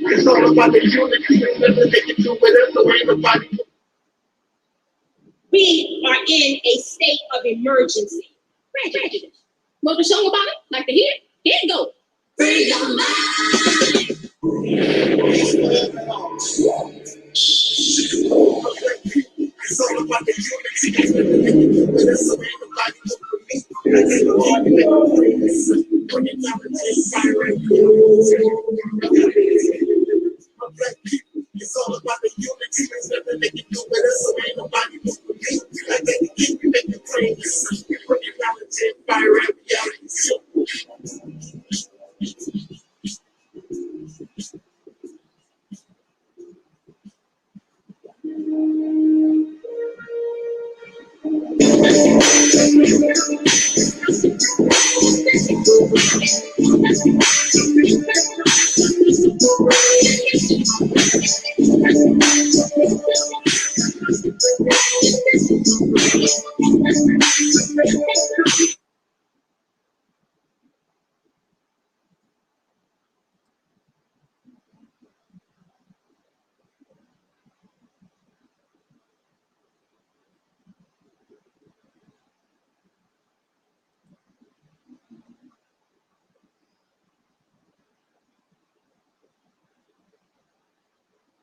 It's all about the unity. We are in a state of emergency. Prejudice. What was song about it? Like to hear it? Here it goes. Free your mind. It's all about the unity. It's all about the unity. There's nothing they can do with us, so ain't nobody move with me. Like they can keep you, make you pray. You put your knowledge in, fire out reality.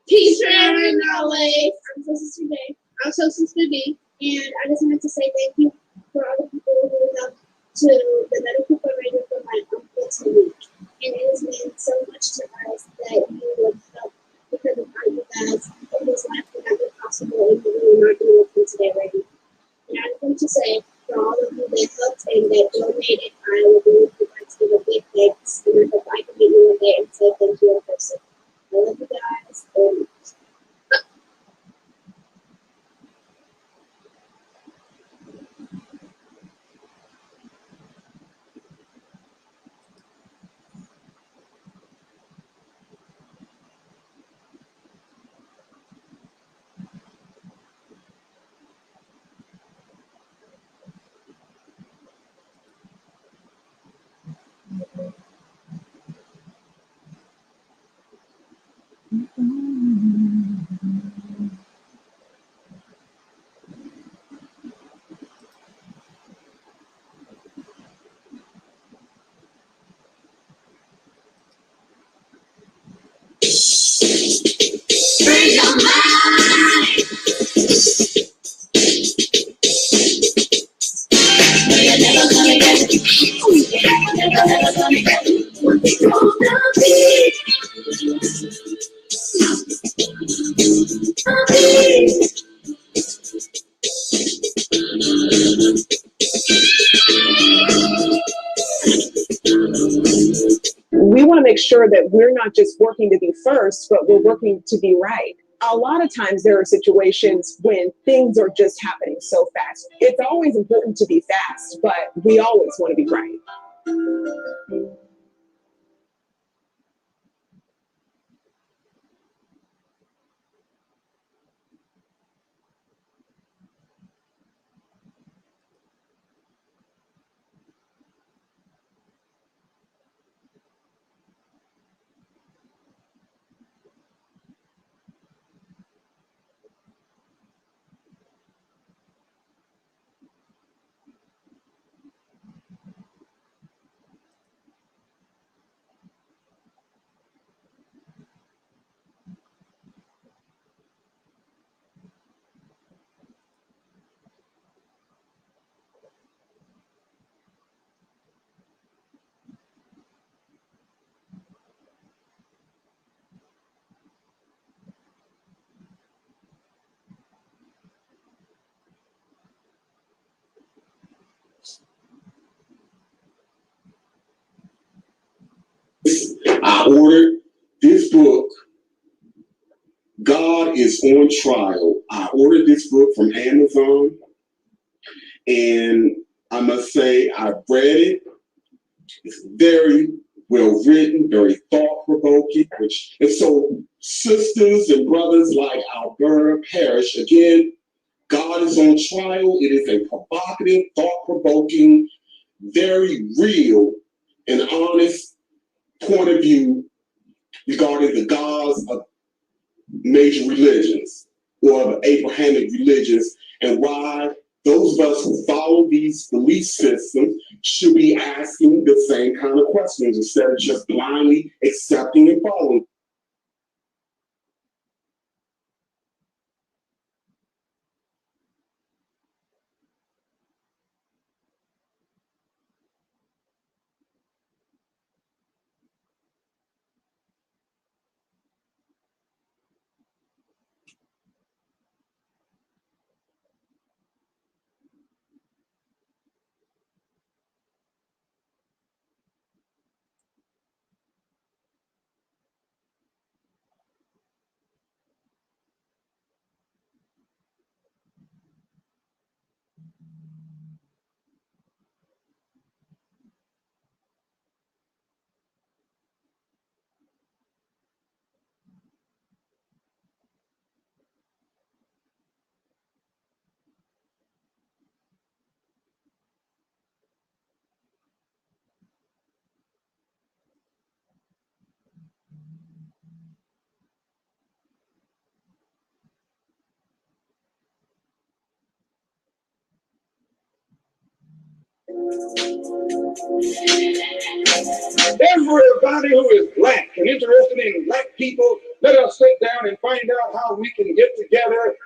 Peace in LA. I'm so Sister Day. I'm so Sister D. And I just wanted to say thank you for all the people who helped to the medical provider for my uncle Taalik. And it has meant so much to us that you would help because without you guys, his life would not be possible if we were not doing it today already. And I just want to say for all of you that helped and that donated, I would really like to give a big thanks. And I hope I can meet you one day and say thank you in person. I love you guys. Free your mind. You're never gonna get it. You're never gonna get it. What they gonna be? We want to make sure that we're not just working to be first, but we're working to be right. A lot of times there are situations when things are just happening so fast. It's always important to be fast, but we always want to be right. I ordered this book, God is on Trial. I ordered this book from Amazon, and I must say I read it. It's very well written, very thought-provoking, and so sisters and brothers like Alberta Parrish, again, God is on Trial. It is a provocative, thought-provoking, very real and honest point of view regarding the gods of major religions or the Abrahamic religions, and why those of us who follow these belief systems should be asking the same kind of questions instead of just blindly accepting and following. Everybody who is black and interested in black people, let us sit down and find out how we can get together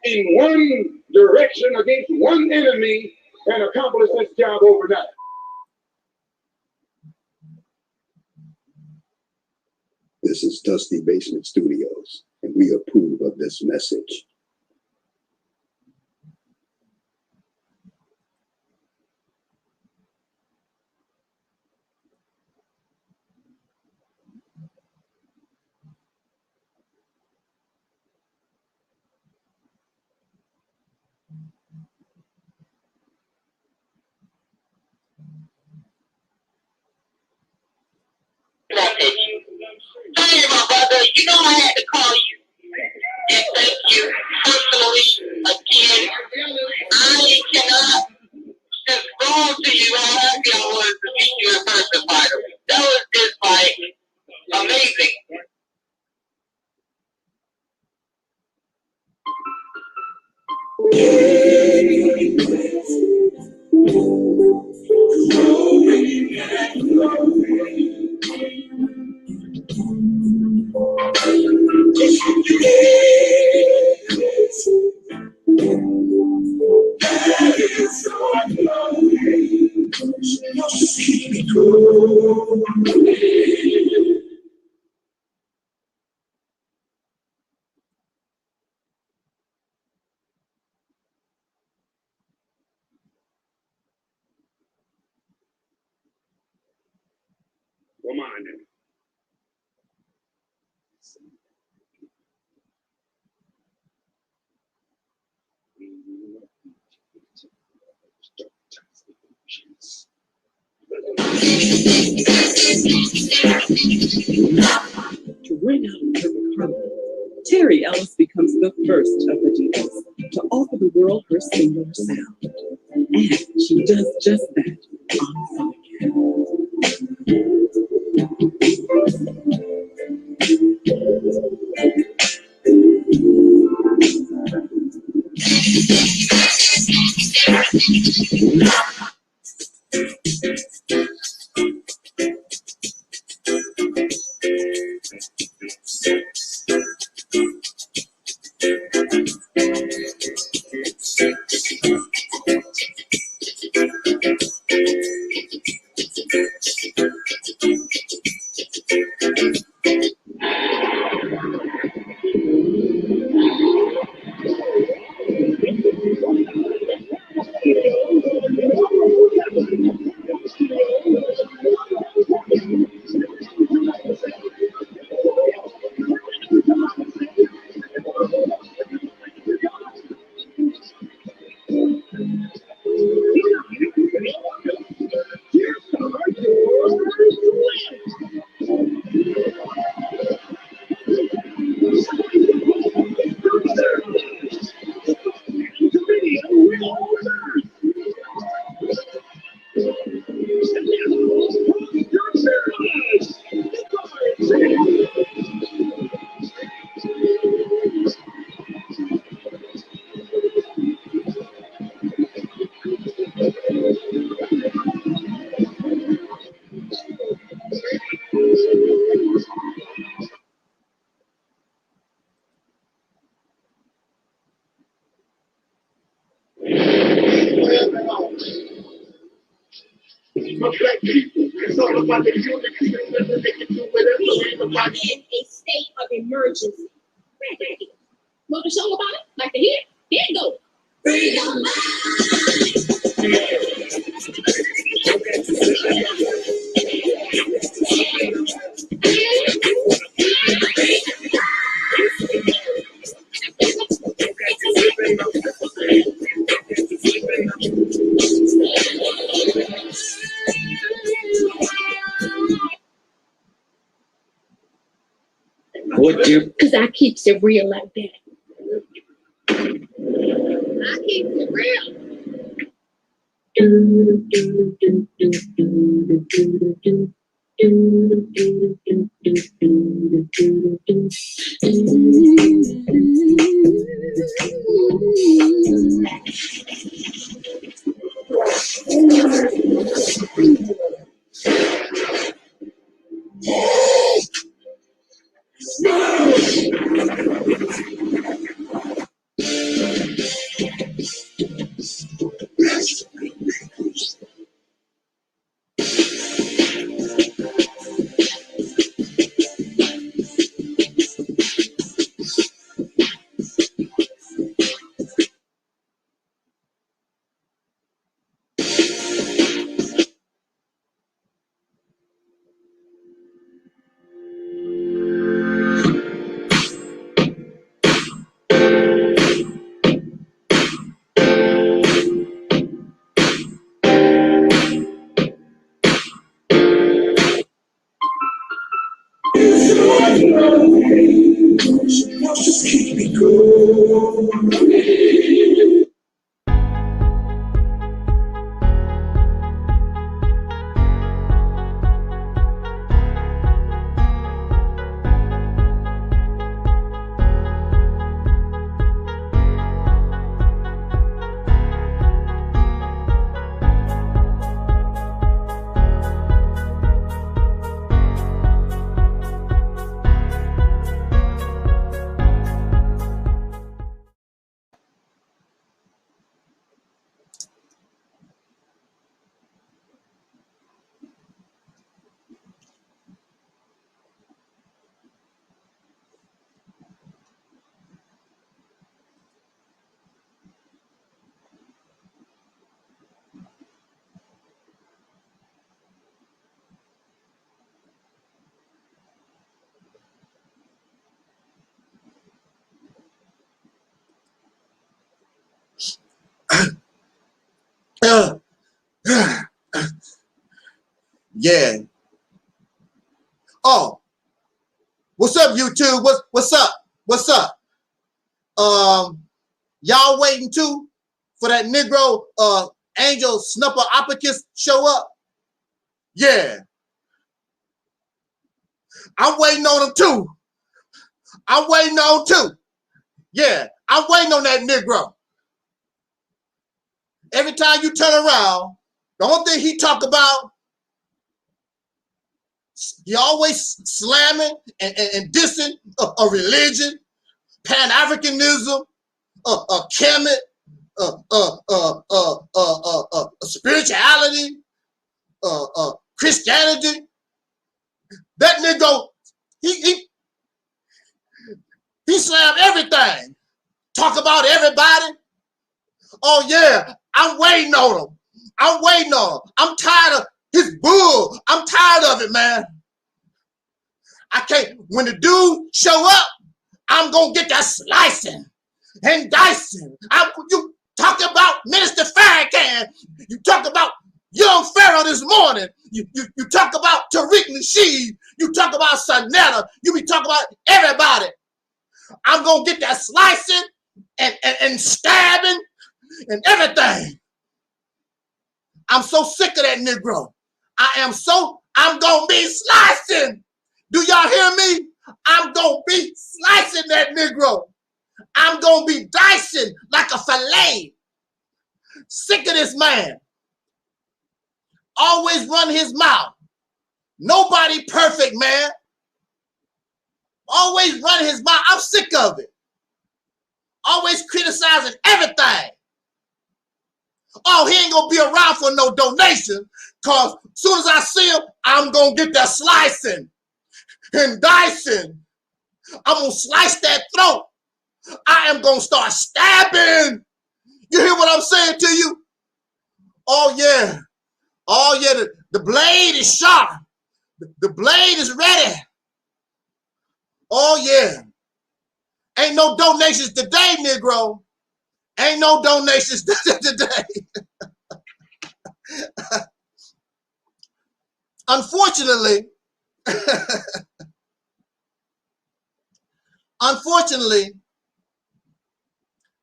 in one direction against one enemy and accomplish this job overnight. This is Dusty Basement Studios, and we approve of this message. Hey, my brother, you know I had to call you and thank you personally again. I cannot just go to you how happy I was to meet you in person, Myron. That was just like amazing. Come on now. To bring out a perfect harmony, Terry Ellis becomes the first of the divas to offer the world her singular sound. And she does just that on of black people. It's all about the unity and whether they can do whatever they want. In a state of emergency. Want to show about it? Like the here? Here it goes. Freedom. What do? Because I keep it real like that. I keep it real. Yeah. Oh, what's up, YouTube? What's up? What's up? Y'all waiting too for that Negro angel snupper opicus show up? Yeah. I'm waiting on him too. I'm waiting on too. Yeah, I'm waiting on that Negro. Every time you turn around, the only thing he talk about, he always slamming and dissing a religion, Pan-Africanism, Kemet, spirituality, Christianity. That nigga, he slammed everything. Talk about everybody. Oh yeah, I'm waiting on him. I'm waiting on him. I'm tired of his bull. I'm tired of it, man. I can't. When the dude show up, I'm gonna get that slicing and dicing. You talk about Minister Farrakhan. You talk about Young Pharaoh this morning. You talk about Tariq Nasheed. You talk about Sonetta. You be talking about everybody. I'm gonna get that slicing and stabbing and everything. I'm so sick of that Negro. I'm gonna be slicing. Do y'all hear me? I'm gonna be slicing that Negro. I'm gonna be dicing like a fillet. Sick of this man. Always run his mouth. Nobody perfect, man. Always run his mouth. I'm sick of it. Always criticizing everything. Oh, he ain't gonna be around for no donation, because as soon as I see him, I'm gonna get that slicing and dicing. I'm gonna slice that throat. I am gonna start stabbing. You hear what I'm saying to you? Oh yeah. Oh yeah, the blade is sharp. The blade is ready. Oh yeah. Ain't no donations today, Negro. Ain't no donations today. Unfortunately,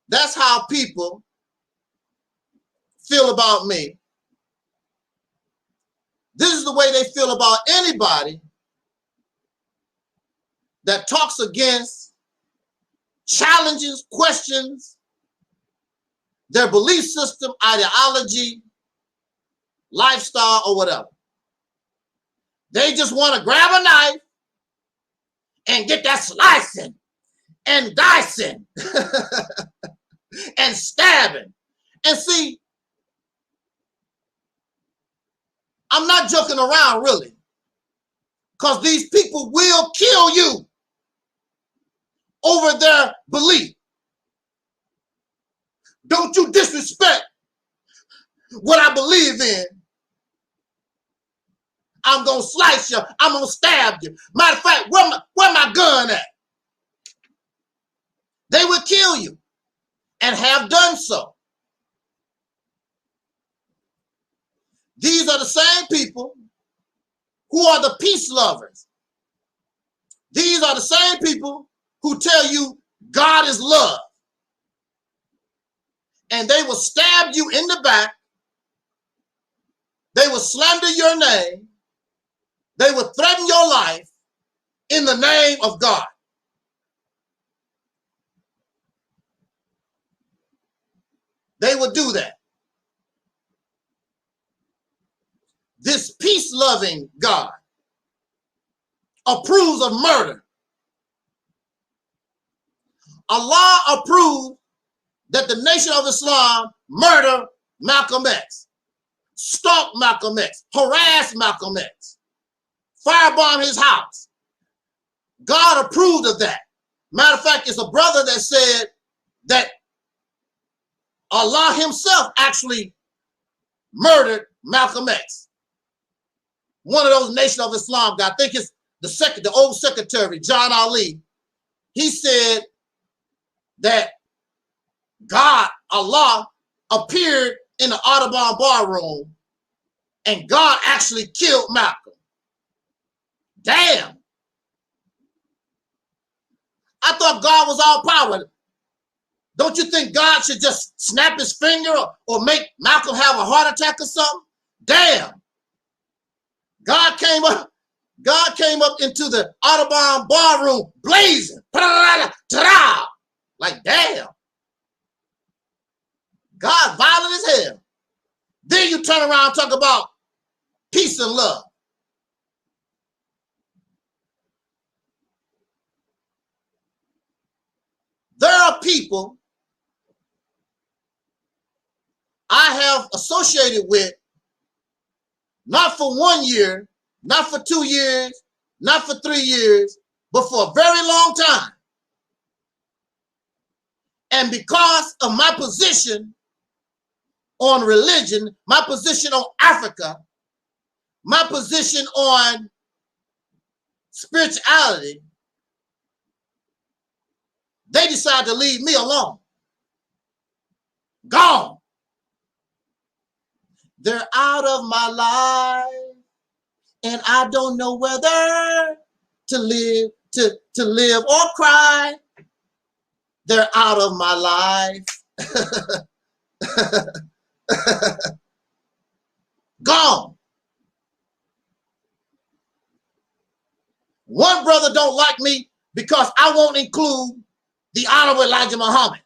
that's how people feel about me. This is the way they feel about anybody that talks against, challenges, questions their belief system, ideology, lifestyle, or whatever. They just want to grab a knife and get that slicing and dicing and stabbing. And see, I'm not joking around really, because these people will kill you over their belief. Don't you disrespect what I believe in. I'm going to slice you. I'm going to stab you. Matter of fact, where my gun at? They will kill you and have done so. These are the same people who are the peace lovers. These are the same people who tell you God is love. And they will stab you in the back. They will slander your name. They will threaten your life in the name of God. They will do that. This peace-loving God approves of murder. Allah approved that the Nation of Islam murder Malcolm X, stalk Malcolm X, harass Malcolm X, firebomb his house. God approved of that. Matter of fact, it's a brother that said that Allah himself actually murdered Malcolm X. One of those Nation of Islam guys, I think it's the old secretary, John Ali. He said that God, Allah, appeared in the Audubon bar room and God actually killed Malcolm. Damn. I thought God was all powerful. Don't you think God should just snap his finger or make Malcolm have a heart attack or something? Damn. God came up into the Audubon bar room blazing. Like, damn. God violent as hell. Then you turn around and talk about peace and love. There are people I have associated with, not for 1 year, not for 2 years, not for 3 years, but for a very long time. And because of my position on religion, my position on Africa, my position on spirituality, they decide to leave me alone. Gone. They're out of my life, and I don't know whether to live, to live or cry. They're out of my life. Gone. One brother don't like me because I won't include the Honorable Elijah Muhammad.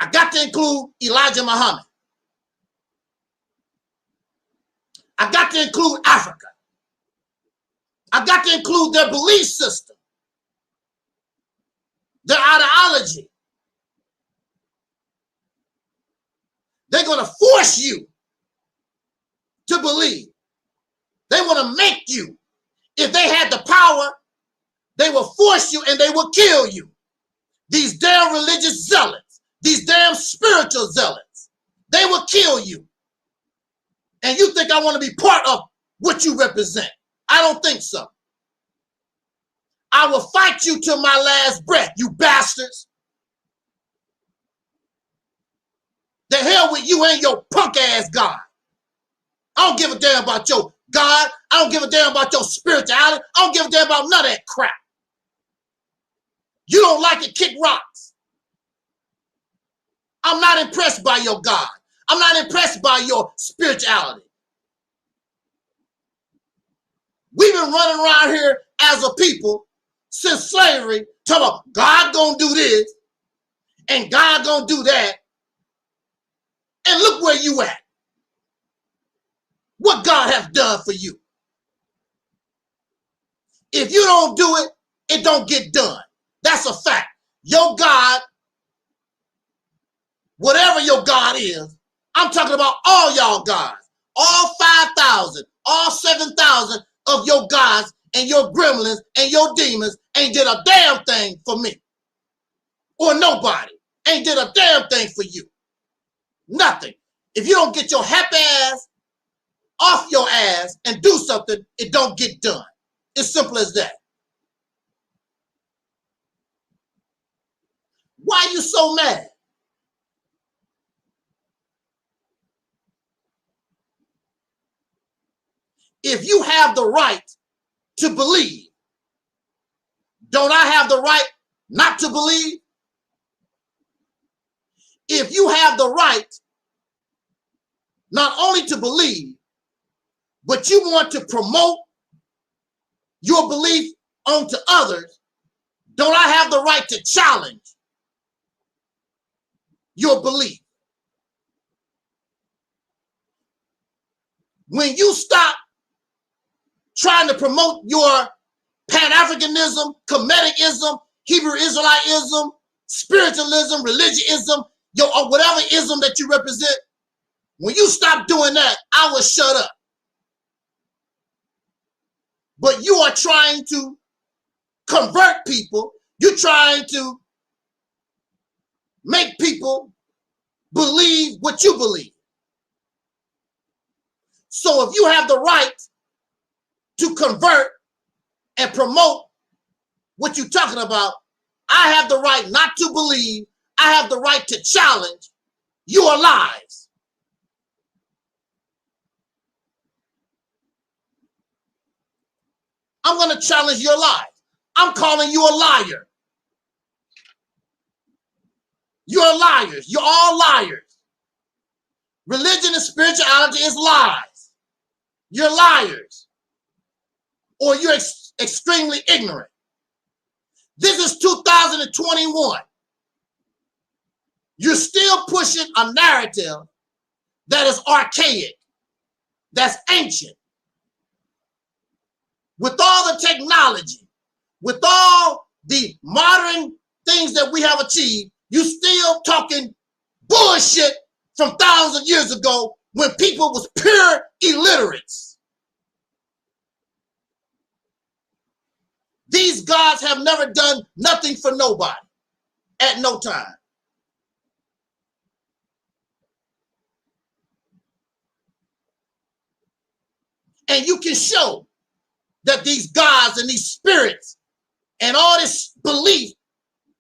I got to include Elijah Muhammad. I got to include Africa. I got to include their belief system, their ideology. They're going to force you to believe. They want to make you. If they had the power, they will force you and they will kill you. These damn religious zealots, these damn spiritual zealots, they will kill you. And you think I want to be part of what you represent? I don't think so. I will fight you till my last breath, you bastards. The hell with you and your punk ass God. I don't give a damn about your God. I don't give a damn about your spirituality. I don't give a damn about none of that crap. You don't like it, kick rocks. I'm not impressed by your God. I'm not impressed by your spirituality. We've been running around here as a people since slavery, talking about God gonna do this and God gonna do that. And look where you at. What God has done for you. If you don't do it, it don't get done. That's a fact. Your God, whatever your God is, I'm talking about all y'all gods, all 5,000, all 7,000 of your gods and your gremlins and your demons ain't did a damn thing for me. Or nobody ain't did a damn thing for you. Nothing. If you don't get your happy ass off your ass and do something, it don't get done. It's simple as that. Why are you so mad? If you have the right to believe, don't I have the right not to believe? If you have the right not only to believe, but you want to promote your belief onto others, don't I have the right to challenge your belief? When you stop trying to promote your Pan-Africanism, Kemetic-ism, Hebrew Israelitism, spiritualism, religionism, or whatever ism that you represent, when you stop doing that, I will shut up. But you are trying to convert people. You're trying to make people believe what you believe. So if you have the right to convert and promote what you're talking about, I have the right not to believe. I have the right to challenge your lies. I'm going to challenge your lies. I'm calling you a liar. You're liars. You're all liars. Religion and spirituality is lies. You're liars. Or you're extremely ignorant. This is 2021. You're still pushing a narrative that is archaic, that's ancient. With all the technology, with all the modern things that we have achieved, you still talking bullshit from thousands of years ago when people was pure illiterates. These gods have never done nothing for nobody at no time. And you can show that these gods and these spirits and all this belief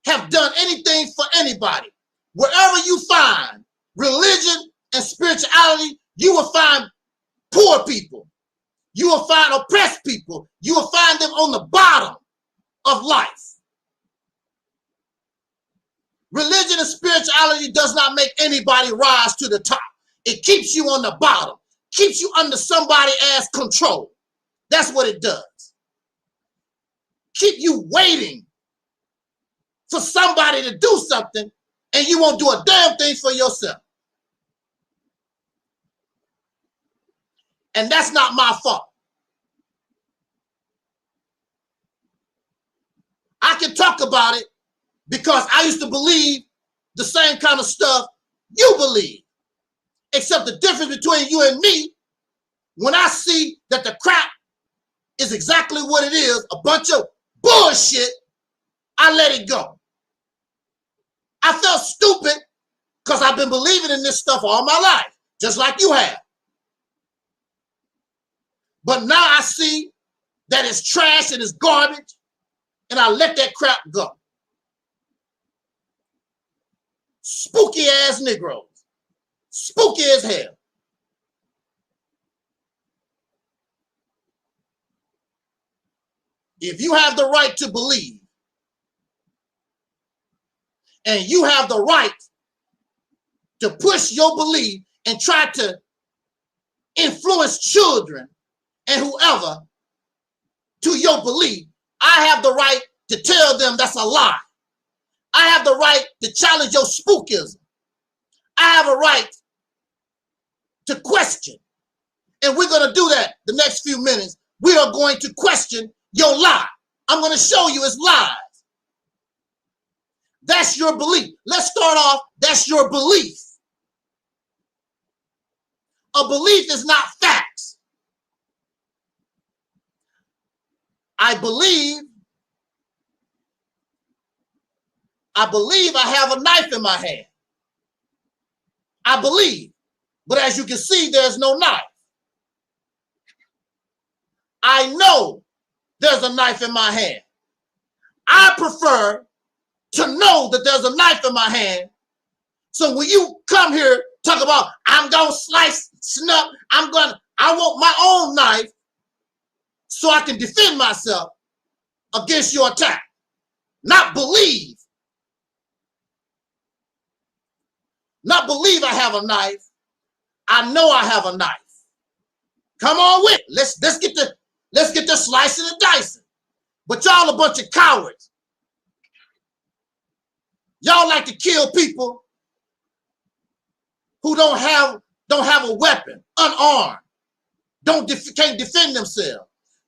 have done anything for anybody. Wherever you find religion and spirituality, you will find poor people. You will find oppressed people. You will find them on the bottom of life. Religion and spirituality does not make anybody rise to the top. It keeps you on the bottom, keeps you under somebody else's control. That's what it does. Keep you waiting for somebody to do something and you won't do a damn thing for yourself. And that's not my fault. I can talk about it because I used to believe the same kind of stuff you believe. Except the difference between you and me, when I see that the crap is exactly what it is, a bunch of bullshit, I let it go. I felt stupid because I've been believing in this stuff all my life, just like you have. But now I see that it's trash and it's garbage, and I let that crap go. Spooky ass Negroes. Spooky as hell. If you have the right to believe, and you have the right to push your belief and try to influence children and whoever to your belief, I have the right to tell them that's a lie. I have the right to challenge your spookism. I have a right to question. And we're going to do that the next few minutes. We are going to question your lie. I'm going to show you it's lies. That's your belief. Let's start off. That's your belief. A belief is not facts. I believe I have a knife in my hand. I believe. But as you can see, there's no knife. I know there's a knife in my hand. I prefer to know that there's a knife in my hand. So when you come here, talk about, I'm going to slice, snap, I want my own knife so I can defend myself against your attack. Not believe. Not believe I have a knife. I know I have a knife. Come on with it. Let's get the slicing and dicing. But y'all a bunch of cowards. Y'all like to kill people who don't have a weapon, unarmed, can't defend themselves.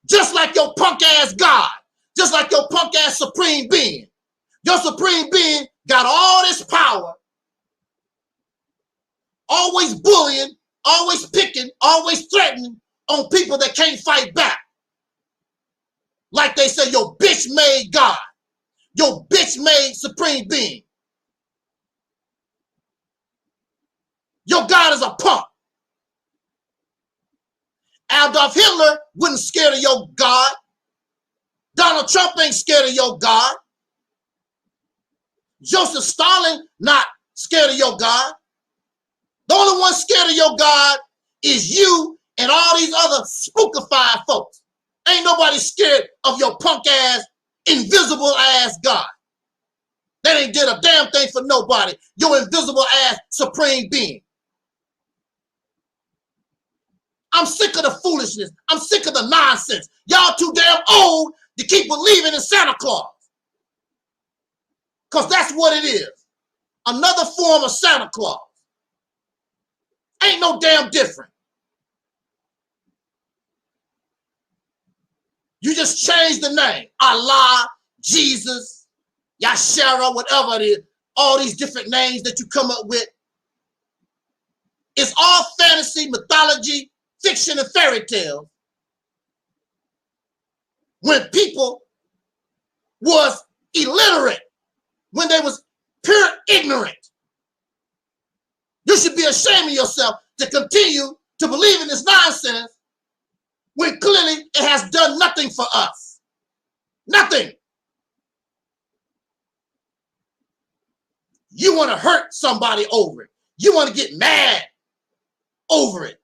Just like your punk ass God, just like your punk ass supreme being. Your supreme being got all this power, always bullying, always picking, always threatening on people that can't fight back. Like they say, your bitch made God, your bitch made supreme being. Your God is a punk. Adolf Hitler wasn't scared of your God. Donald Trump ain't scared of your God. Joseph Stalin not scared of your God. The only one scared of your God is you and all these other spookified folks. Ain't nobody scared of your punk ass, invisible ass God. That ain't did a damn thing for nobody. Your invisible ass supreme being. I'm sick of the foolishness. I'm sick of the nonsense. Y'all too damn old to keep believing in Santa Claus. Because that's what it is. Another form of Santa Claus. Ain't no damn different. You just change the name. Allah, Jesus, Yashara, whatever it is. All these different names that you come up with. It's all fantasy, mythology, fiction, and fairy tales. When people was illiterate, when they was pure ignorant. You should be ashamed of yourself to continue to believe in this nonsense when clearly it has done nothing for us. Nothing. You want to hurt somebody over it. You want to get mad over it.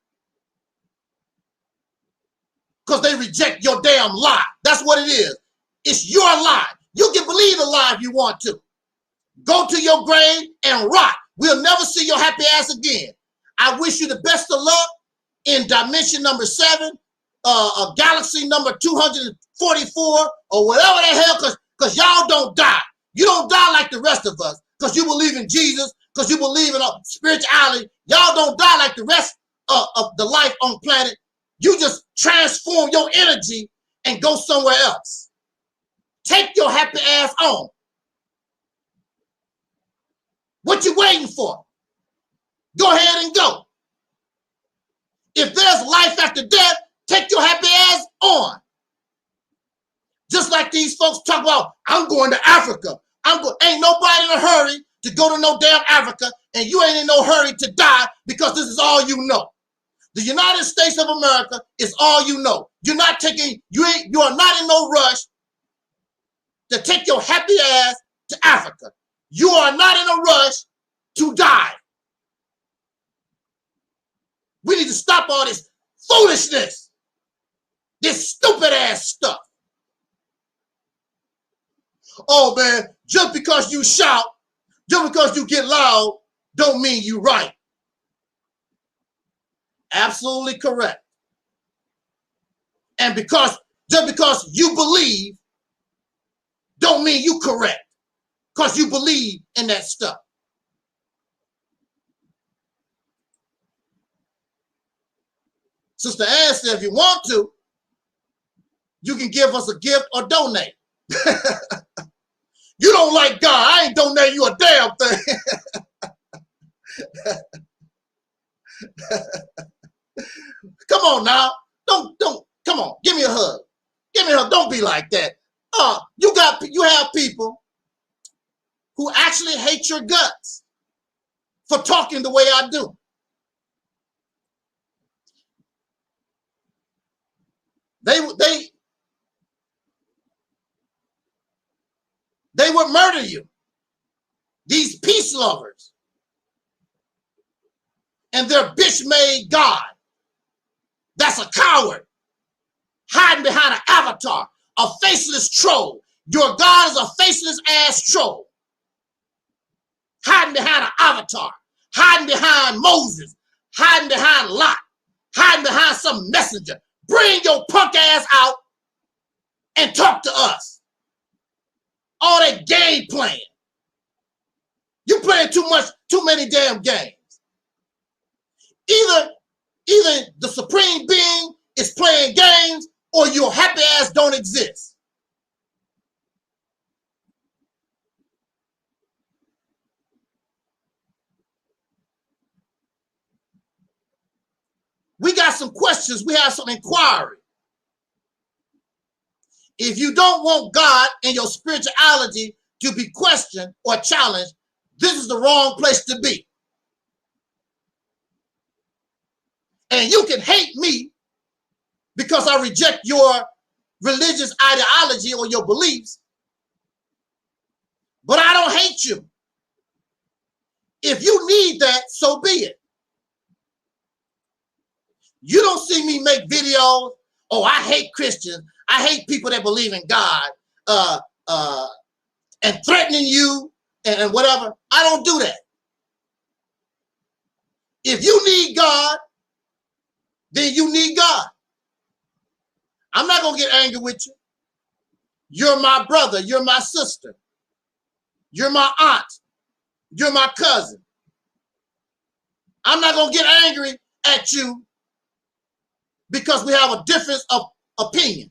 Because they reject your damn lie. That's what it is. It's your lie. You can believe the lie if you want to. Go to your grave and rot. We'll never see your happy ass again. I wish you the best of luck in dimension number 7, galaxy number 244, or whatever the hell, because y'all don't die. You don't die like the rest of us, because you believe in Jesus, because you believe in spirituality. Y'all don't die like the rest of the life on planet. You just transform your energy and go somewhere else. Take your happy ass on. What you waiting for? Go ahead and go. If there's life after death, take your happy ass on. Just like these folks talk about, I'm going to Africa. Ain't nobody in a hurry to go to no damn Africa, and you ain't in no hurry to die because this is all you know. The United States of America is all you know. You are not in no rush to take your happy ass to Africa. You are not in a rush to die. We need to stop all this foolishness, this stupid ass stuff. Oh man, just because you shout, just because you get loud, don't mean you right. Absolutely correct. And just because you believe, don't mean you correct. Because you believe in that stuff. Sister Ann said, if you want to, you can give us a gift or donate. You don't like God. I ain't donating you a damn thing. Come on now. Don't, come on. Give me a hug. Give me a hug. Don't be like that. You have people who actually hate your guts for talking the way I do. They would murder you. These peace lovers. And their bitch-made God. That's a coward. Hiding behind an avatar. A faceless troll. Your God is a faceless ass troll. Hiding behind an avatar. Hiding behind Moses. Hiding behind Lot. Hiding behind some messenger. Bring your punk ass out and talk to us. All that game playing. You playing too many damn games. Either the supreme being is playing games or your happy ass don't exist. We got some questions. We have some inquiry. If you don't want God and your spirituality to be questioned or challenged, this is the wrong place to be. And you can hate me because I reject your religious ideology or your beliefs, but I don't hate you. If you need that, so be it. You don't see me make videos, oh, I hate Christians. I hate people that believe in God and threatening you and whatever. I don't do that. If you need God, then you need God. I'm not going to get angry with you. You're my brother. You're my sister. You're my aunt. You're my cousin. I'm not going to get angry at you because we have a difference of opinion.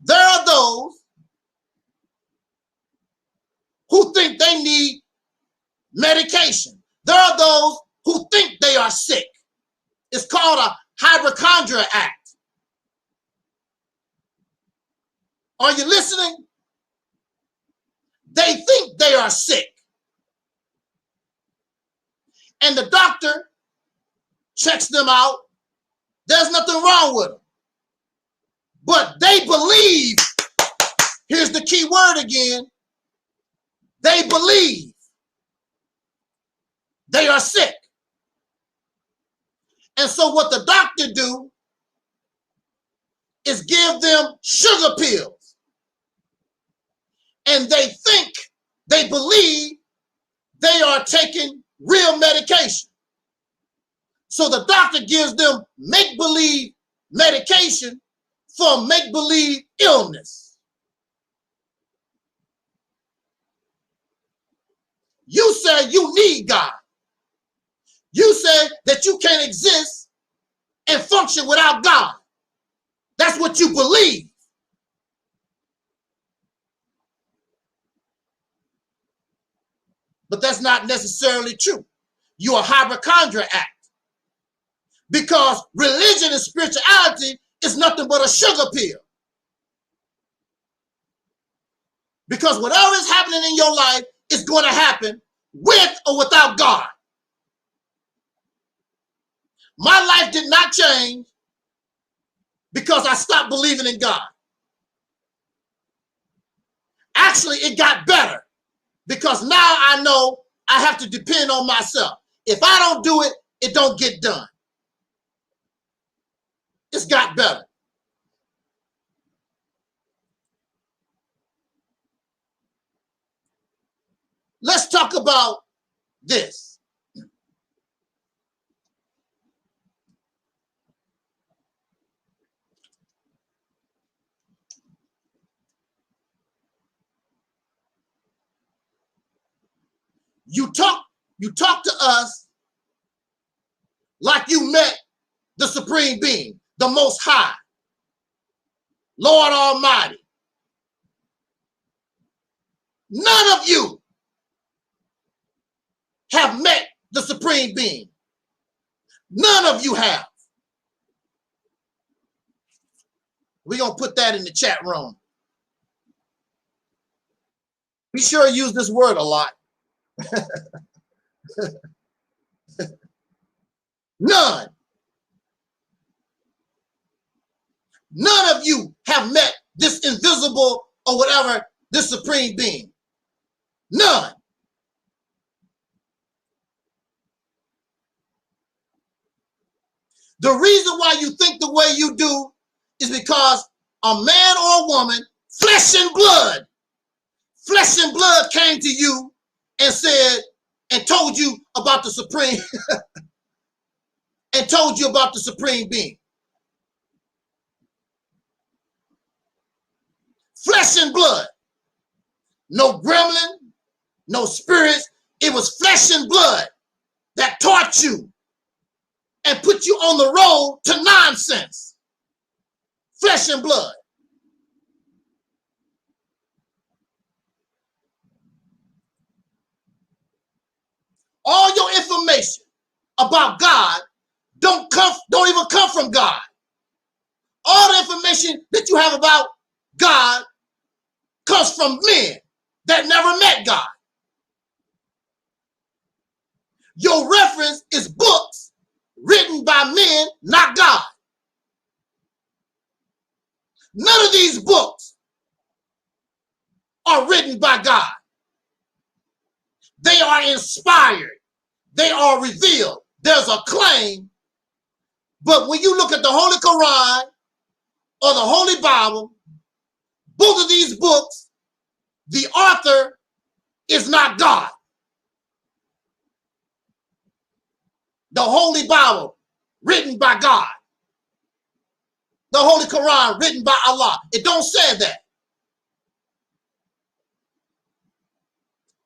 There are those who think they need medication. There are those who think they are sick. It's called a hypochondria act. Are you listening? They think they are sick. And the doctor checks them out. There's nothing wrong with them. But they believe, here's the key word again, they believe they are sick. And so what the doctor do is give them sugar pills. And they think, they believe they are taking real medication. So the doctor gives them make-believe medication for make-believe illness. You said you need God. You said that you can't exist and function without God. That's what you believe. But that's not necessarily true. you're a hypochondriac. Because religion and spirituality is nothing but a sugar pill. Because whatever is happening in your life is going to happen with or without God. My life did not change because I stopped believing in God. Actually, it got better because now I know I have to depend on myself. If I don't do it, it don't get done. It's got better. Let's talk about this. You talk to us like you met the Supreme Being, the Most High, Lord Almighty. None of you have met the Supreme Being. None of you have. We're going to put that in the chat room. Be sure to use this word a lot. None. None of you have met this invisible or whatever, this Supreme Being. None. The reason why you think the way you do is because a man or a woman, flesh and blood came to you and said, and told you about the Supreme, and told you about the Supreme Being. Flesh and blood. No gremlin, no spirits. It was flesh and blood that taught you and put you on the road to nonsense. Flesh and blood. All your information about God don't even come from God. All the information that you have about God comes from men that never met God. Your reference is books written by men, not God. None of these books are written by God. They are inspired. They are revealed. There's a claim. But when you look at the Holy Quran or the Holy Bible, both of these books, the author is not God. The Holy Bible, written by God. The Holy Quran, written by Allah. It don't say that.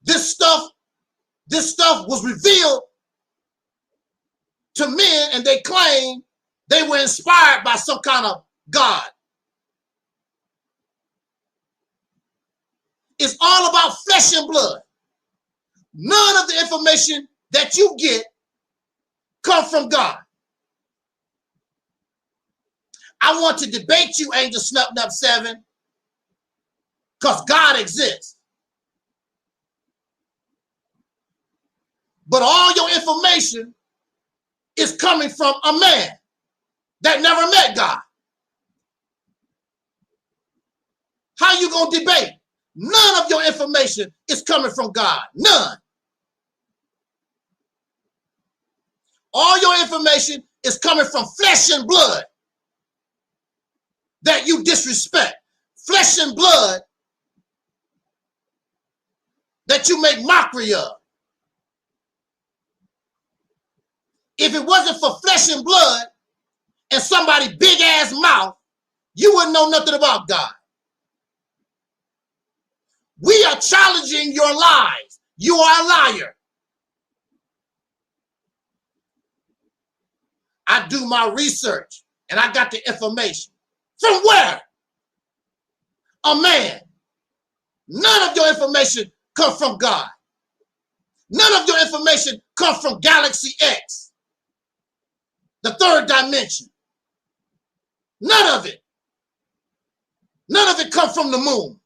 This stuff was revealed to men, and they claim they were inspired by some kind of God. It's all about flesh and blood. None of the information that you get come from God. I want to debate you, Angel Snup 7, because God exists. But all your information is coming from a man that never met God. How you going to debate? None of your information is coming from God. None. All your information is coming from flesh and blood that you disrespect. Flesh and blood that you make mockery of. If it wasn't for flesh and blood and somebody's big ass mouth, you wouldn't know nothing about God. We are challenging your lies. You are a liar. I do my research and I got the information. From where? A man. None of your information comes from God. None of your information comes from Galaxy X, the third dimension. None of it. None of it comes from the moon.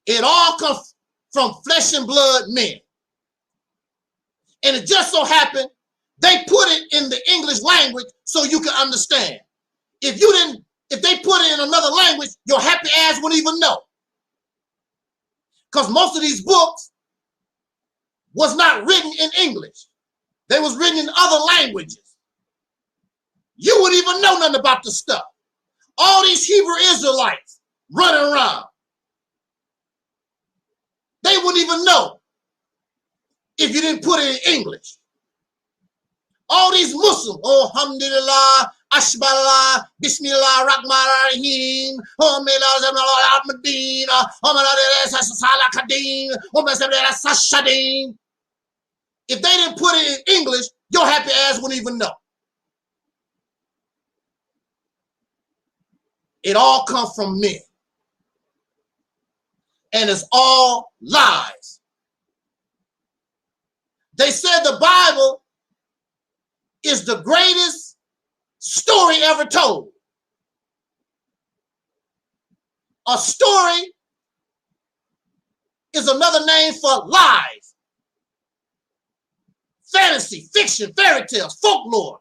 It all comes from flesh and blood men. And it just so happened they put it in the English language so you can understand. If they put it in another language, your happy ass wouldn't even know. Because most of these books was not written in English. They was written in other languages. You wouldn't even know nothing about the stuff. All these Hebrew Israelites running around. They wouldn't even know if you didn't put it in English. All these Muslims, oh, alhamdulillah, ashballah, bismillah, rahman rahim, oh, medina, if they didn't put it in English, your happy ass wouldn't even know. It all comes from men. And it's all lies. They said the Bible is the greatest story ever told. A story is another name for lies, fantasy, fiction, fairy tales, folklore.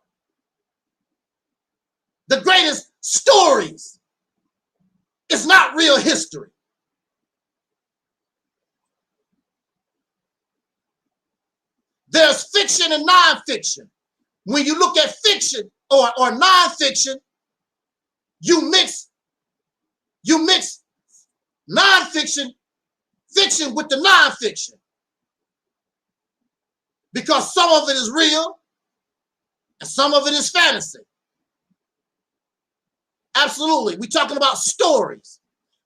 The greatest stories. It's not real history. There's fiction and nonfiction. When you look at fiction or nonfiction, you mix nonfiction, fiction with the nonfiction. Because some of it is real and some of it is fantasy. Absolutely. We're talking about stories.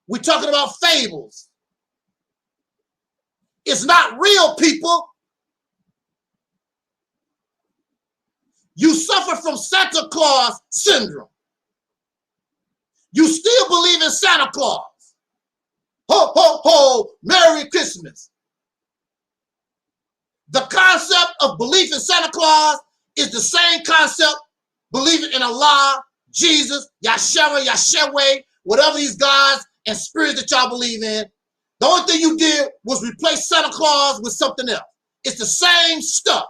We're talking about fables. It's not real, people. You suffer from Santa Claus syndrome. You still believe in Santa Claus. Ho, ho, ho, Merry Christmas. The concept of belief in Santa Claus is the same concept believing in Allah, Jesus, Yahshua, Yahshua, whatever these gods and spirits that y'all believe in. The only thing you did was replace Santa Claus with something else. It's the same stuff.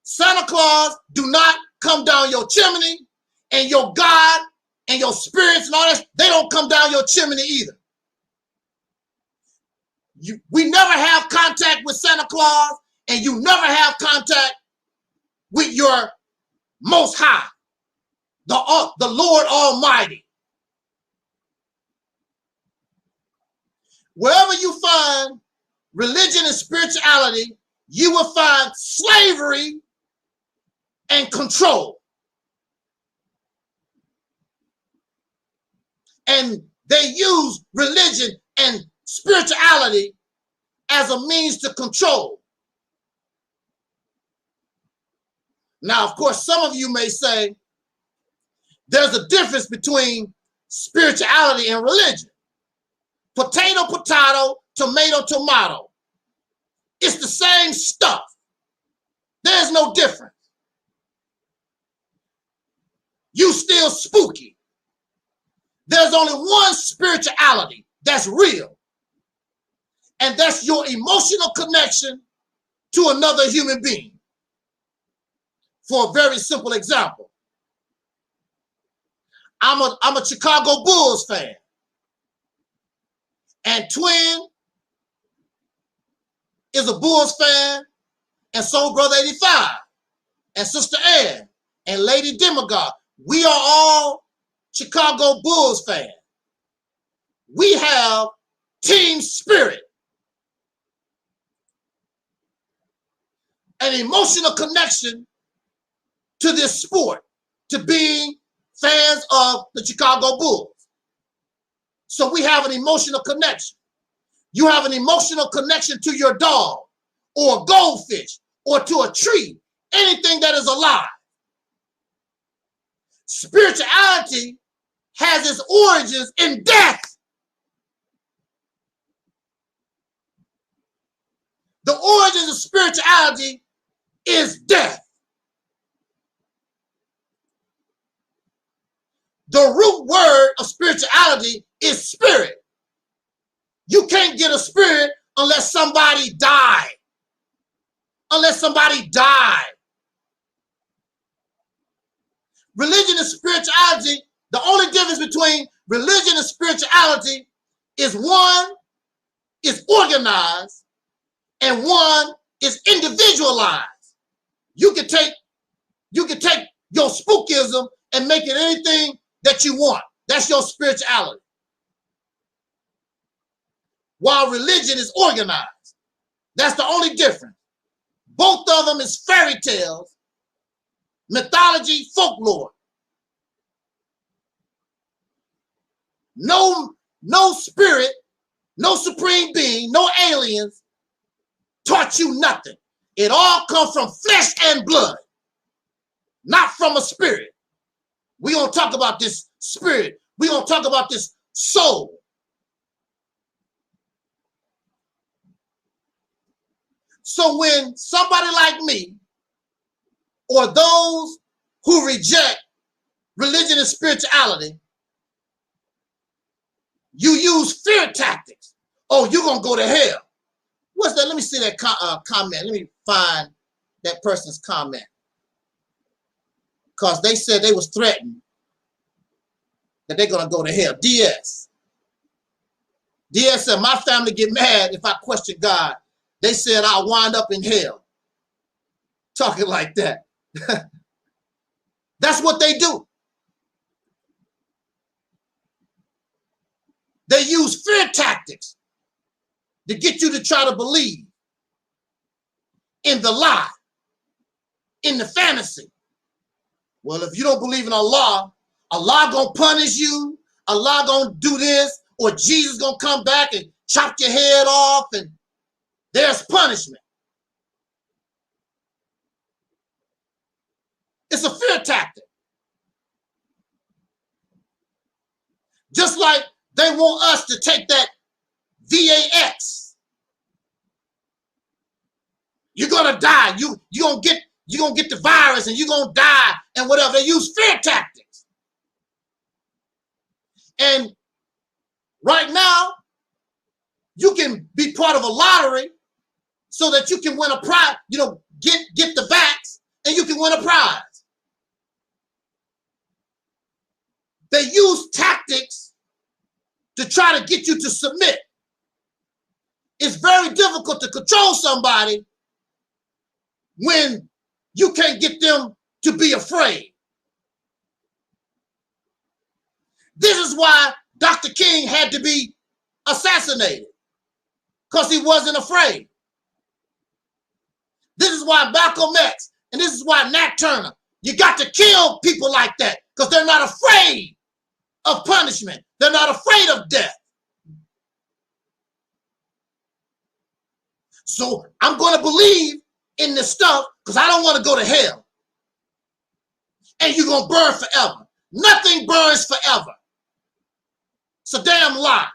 Santa Claus do not come down your chimney, and your God and your spirits and all that, they don't come down your chimney either. We never have contact with Santa Claus, and you never have contact with your Most High, the Lord Almighty. Wherever you find religion and spirituality, you will find slavery and control. And they use religion and spirituality as a means to control. Now, of course, some of you may say there's a difference between spirituality and religion. Potato, potato, tomato, tomato. It's the same stuff. There's no difference. You still spooky. There's only one spirituality that's real, and that's your emotional connection to another human being. For a very simple example, I'm a Chicago Bulls fan, and Twin is a Bulls fan, and so Brother 85, and Sister Ann, and Lady Demagogue. We are all Chicago Bulls fans. We have team spirit, an emotional connection to this sport, to being fans of the Chicago Bulls. So we have an emotional connection. You have an emotional connection to your dog, or a goldfish, or to a tree, anything that is alive. Spirituality has its origins in death. The origins of spirituality is death. The root word of spirituality is spirit. You can't get a spirit unless somebody died. Unless somebody died. Religion and spirituality, the only difference between religion and spirituality is one is organized and one is individualized. You can take your spookism and make it anything that you want. That's your spirituality. While religion is organized. That's the only difference. Both of them is fairy tales, mythology, folklore. No spirit, no supreme being, no aliens taught you nothing. It all comes from flesh and blood, not from a spirit. We're going to talk about this spirit. We're going to talk about this soul. So when somebody like me or those who reject religion and spirituality, you use fear tactics. Oh, you're going to go to hell. What's that? Let me see that comment. Let me find that person's comment. Because they said they was threatened that they're going to go to hell. DS said, my family get mad if I question God. They said I'll wind up in hell. Talking like that. That's what they do. They use fear tactics to get you to try to believe in the lie, in the fantasy. Well, if you don't believe in Allah, Allah gonna punish you, Allah gonna do this, or Jesus gonna come back and chop your head off, and there's punishment. It's a fear tactic. Just like they want us to take that VAX. You're gonna die. You're gonna get the virus and you're gonna die and whatever. They use fear tactics. And right now, you can be part of a lottery so that you can win a prize, get the vax and you can win a prize. They use tactics to try to get you to submit. It's very difficult to control somebody when you can't get them to be afraid. This is why Dr. King had to be assassinated, because he wasn't afraid. This is why Malcolm X, and this is why Nat Turner, you got to kill people like that, because they're not afraid of punishment. They're not afraid of death. So I'm going to believe in this stuff because I don't want to go to hell. And you're going to burn forever. Nothing burns forever. It's a damn lie.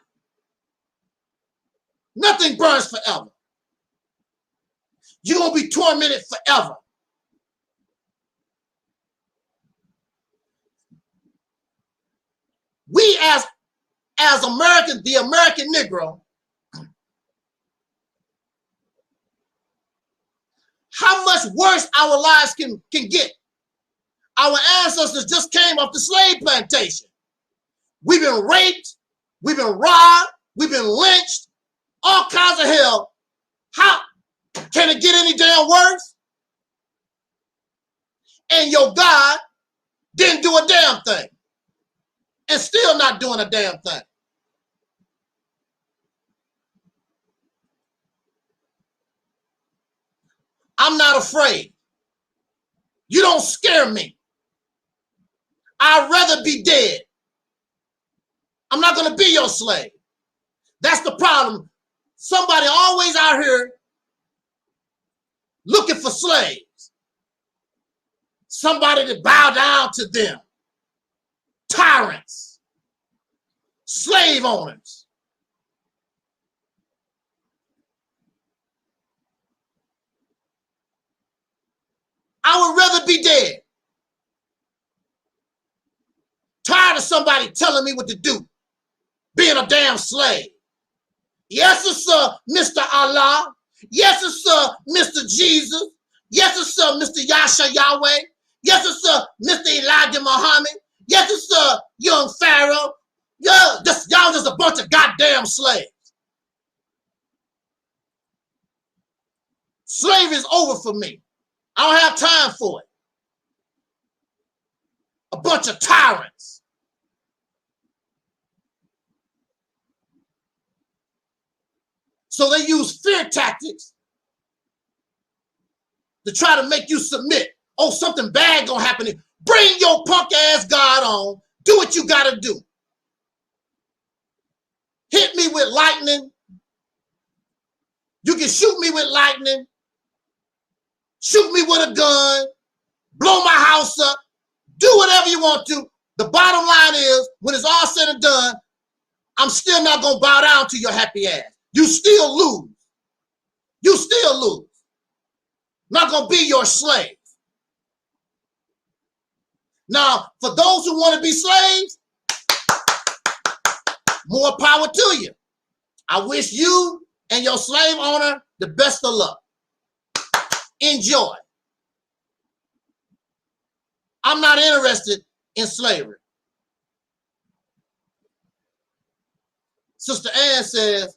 Nothing burns forever. You're going to be tormented forever. We as Americans, the American Negro, how much worse our lives can get. Our ancestors just came off the slave plantation. We've been raped, we've been robbed, we've been lynched, all kinds of hell. How can it get any damn worse? And your God didn't do a damn thing. And still not doing a damn thing. I'm not afraid. You don't scare me. I'd rather be dead. I'm not going to be your slave. That's the problem. Somebody always out here looking for slaves. Somebody to bow down to them. Tyrants. Slave owners. I would rather be dead. Tired of somebody telling me what to do. Being a damn slave. Yes, sir, Mr. Allah. Yes, sir, Mr. Jesus. Yes, sir, Mr. Yasha Yahweh. Yes, sir, Mr. Elijah Muhammad. Yes, sir, young Pharaoh. Y'all just a bunch of goddamn slaves. Slavery is over for me. I don't have time for it. A bunch of tyrants. So they use fear tactics to try to make you submit. Oh, something bad gonna happen. Bring your punk ass God on. Do what you gotta do. Hit me with lightning. You can shoot me with lightning. Shoot me with a gun. Blow my house up. Do whatever you want to. The bottom line is, when it's all said and done, I'm still not gonna bow down to your happy ass. You still lose. You still lose. Not gonna be your slave. Now, for those who want to be slaves, more power to you. I wish you and your slave owner the best of luck. Enjoy. I'm not interested in slavery. Sister Ann says,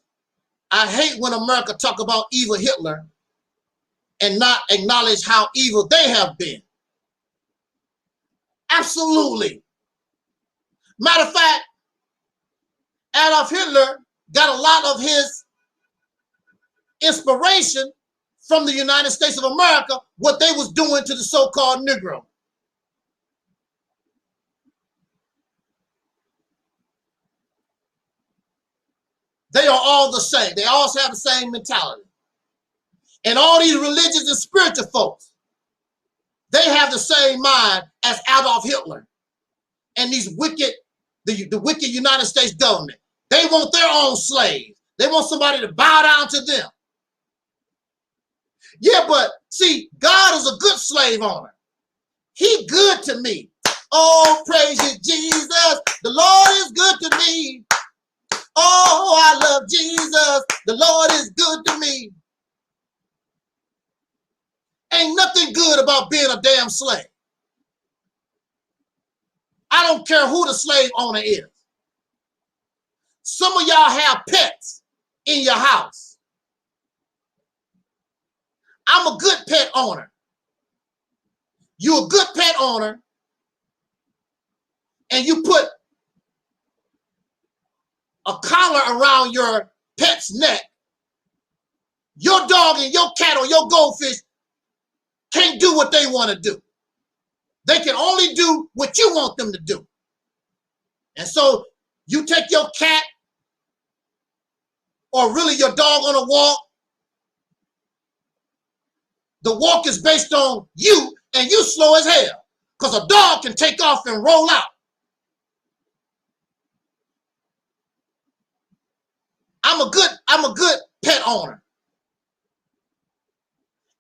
I hate when America talk about evil Hitler and not acknowledge how evil they have been. Absolutely. Matter of fact, Adolf Hitler got a lot of his inspiration from the United States of America, what they was doing to the so-called Negro. They are all the same. They all have the same mentality. And all these religious and spiritual folks, they have the same mind as Adolf Hitler and these wicked, the wicked United States government. They want their own slaves. They want somebody to bow down to them. Yeah, but see, God is a good slave owner. He good to me. Oh, praise you, Jesus. The Lord is good to me. Oh, I love Jesus. The Lord is good to me. Ain't nothing good about being a damn slave. I don't care who the slave owner is. Some of y'all have pets in your house. I'm a good pet owner. You're a good pet owner, and you put a collar around your pet's neck. Your dog and your cat or your goldfish can't do what they want to do. They can only do what you want them to do. And so you take your cat or really your dog on a walk. The walk is based on you, and you slow as hell because a dog can take off and roll out. I'm a good pet owner.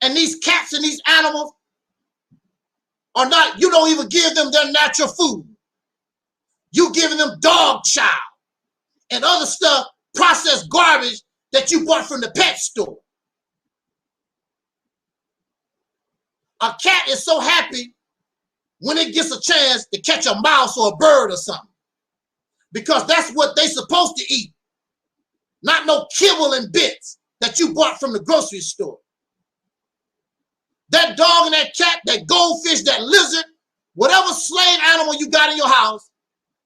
And these cats and these animals are not, you don't even give them their natural food. You giving them dog chow and other stuff, processed garbage that you bought from the pet store. A cat is so happy when it gets a chance to catch a mouse or a bird or something, because that's what they're supposed to eat. Not no kibble and bits that you bought from the grocery store. That dog and that cat, that goldfish, that lizard, whatever slave animal you got in your house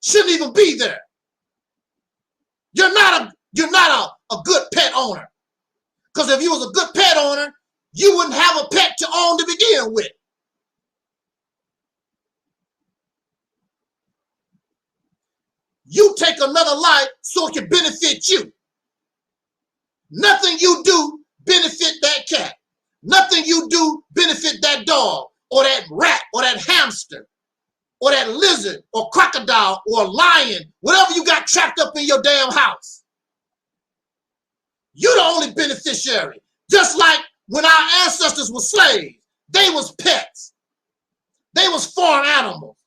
shouldn't even be there. You're not a good pet owner. Because if you was a good pet owner, you wouldn't have a pet to own to begin with. You take another life so it can benefit you. Nothing you do benefit that cat. Nothing you do benefit that dog or that rat or that hamster or that lizard or crocodile or lion, whatever you got trapped up in your damn house. You're the only beneficiary. Just like when our ancestors were slaves, they was pets. They was foreign animals.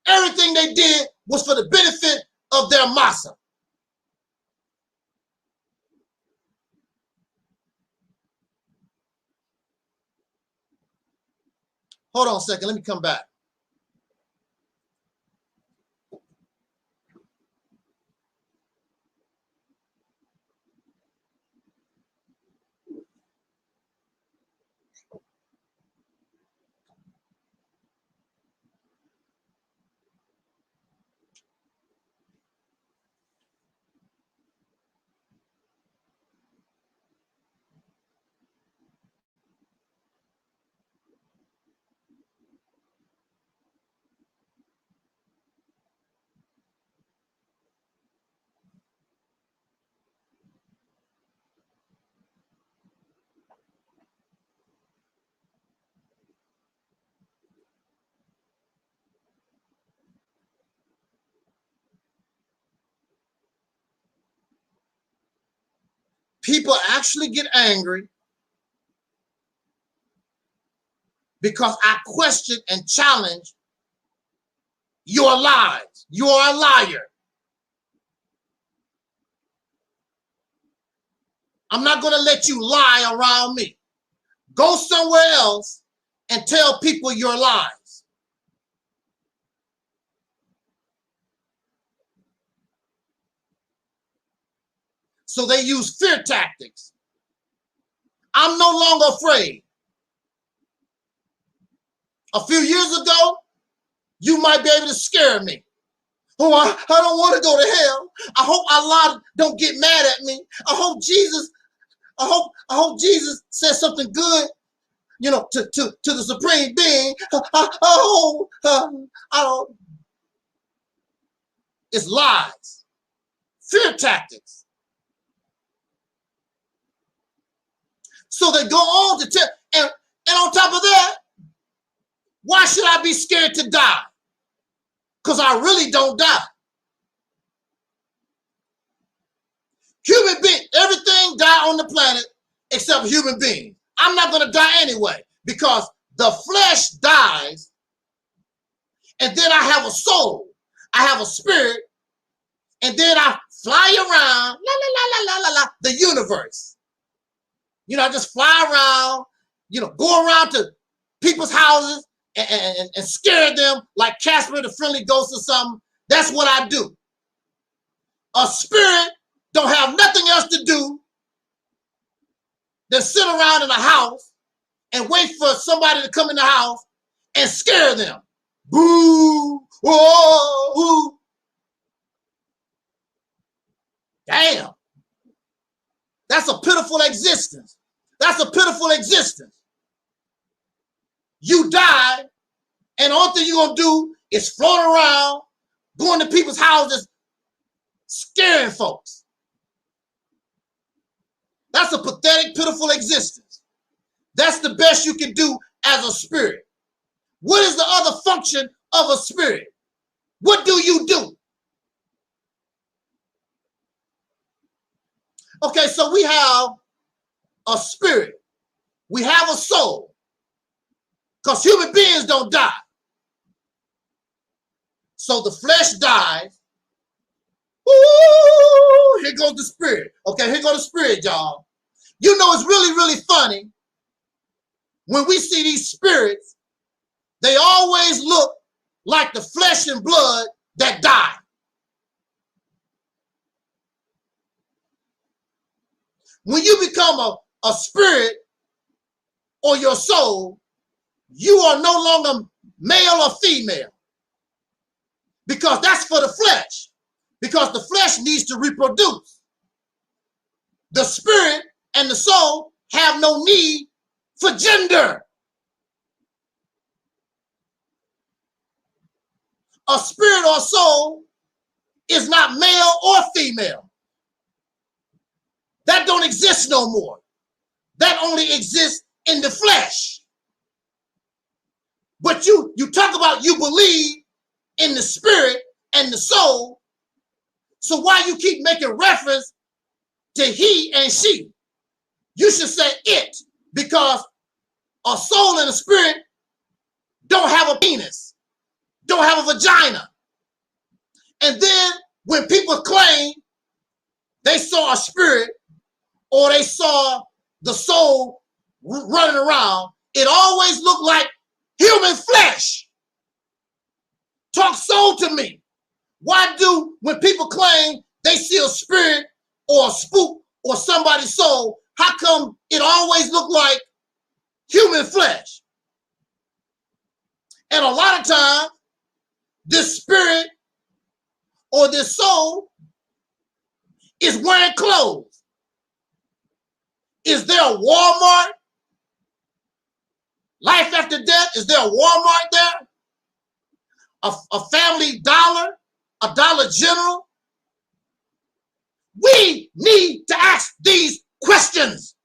Everything they did was for the benefit of their massa. Hold on a second. Let me come back. People actually get angry because I question and challenge your lies. You are a liar. I'm not going to let you lie around me. Go somewhere else and tell people your lies. So they use fear tactics. I'm no longer afraid. A few years ago, you might be able to scare me. Oh, I don't want to go to hell. I hope Allah don't get mad at me. I hope Jesus says something good, you know, to the supreme being. I don't. It's lies, fear tactics. So they go on to tell, and on top of that, why should I be scared to die? Because I really don't die. Human being, everything die on the planet except human beings. I'm not going to die anyway because the flesh dies, and then I have a soul, I have a spirit, and then I fly around the universe. You know, I just fly around, you know, go around to people's houses and scare them like Casper the Friendly Ghost or something. That's what I do. A spirit don't have nothing else to do than sit around in a house and wait for somebody to come in the house and scare them. Boo! Whoa! Woo. Damn. That's a pitiful existence. That's a pitiful existence. You die, and the only thing you're going to do is float around, going to people's houses, scaring folks. That's a pathetic, pitiful existence. That's the best you can do as a spirit. What is the other function of a spirit? What do you do? Okay, so we have a spirit. We have a soul. Because human beings don't die. So the flesh dies. Ooh, here goes the spirit. Okay, here goes the spirit, y'all. You know, it's really, really funny when we see these spirits, they always look like the flesh and blood that die. When you become a spirit or your soul, you are no longer male or female, because that's for the flesh, because the flesh needs to reproduce. The spirit and the soul have no need for gender. A spirit or soul is not male or female. That don't exist no more. That only exists in the flesh. But you talk about you believe in the spirit and the soul. So why you keep making reference to he and she? You should say it, because a soul and a spirit don't have a penis, don't have a vagina. And then when people claim they saw a spirit or they saw the soul running around, it always looked like human flesh. Talk soul to me. Why do, when people claim they see a spirit or a spook or somebody's soul, how come it always look like human flesh? And a lot of times, this spirit or this soul is wearing clothes. Is there a Walmart? Life after death? Is there a Walmart there? A Family Dollar? A Dollar General? We need to ask these questions.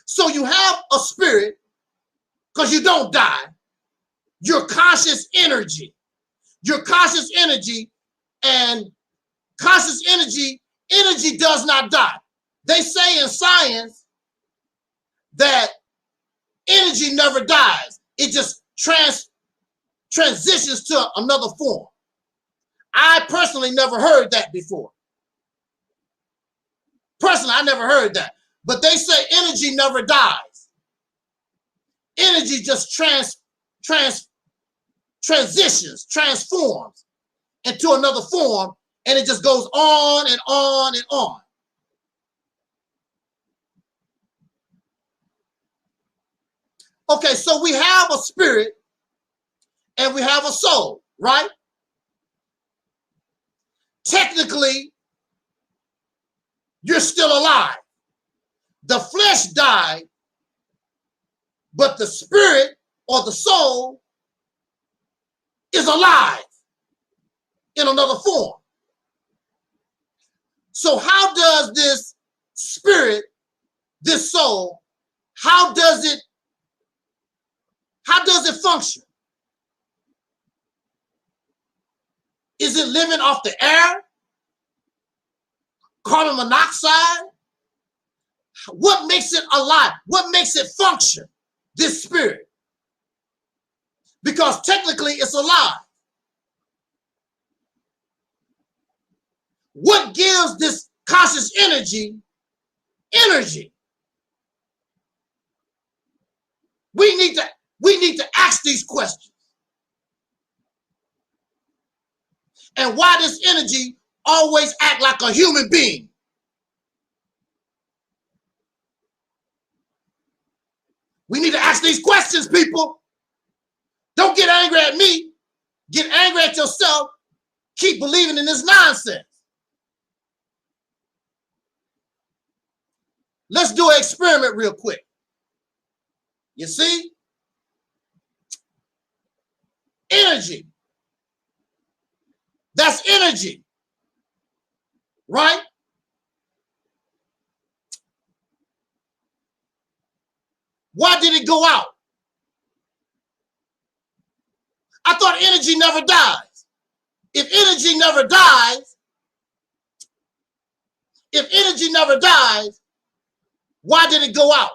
So you have a spirit because you don't die. Your conscious energy. Your conscious energy, and conscious energy does not die. They say in science that energy never dies. It just transitions to another form. I personally never heard that before. Personally, I never heard that. But they say energy never dies. Energy just transitions, transforms into another form, and it just goes on and on and on. Okay, so we have a spirit and we have a soul, right? Technically, you're still alive. The flesh died, but the spirit or the soul is alive in another form. So how does this spirit, this soul, how does it function? Is it living off the air? Carbon monoxide? What makes it alive? What makes it function, this spirit? Because technically it's alive. What gives this conscious energy energy? We need to ask these questions. And why does energy always act like a human being? We need to ask these questions, people. Don't get angry at me. Get angry at yourself. Keep believing in this nonsense. Let's do an experiment real quick. You see? Energy. That's energy. Right? Why did it go out? I thought energy never dies. If energy never dies, why did it go out?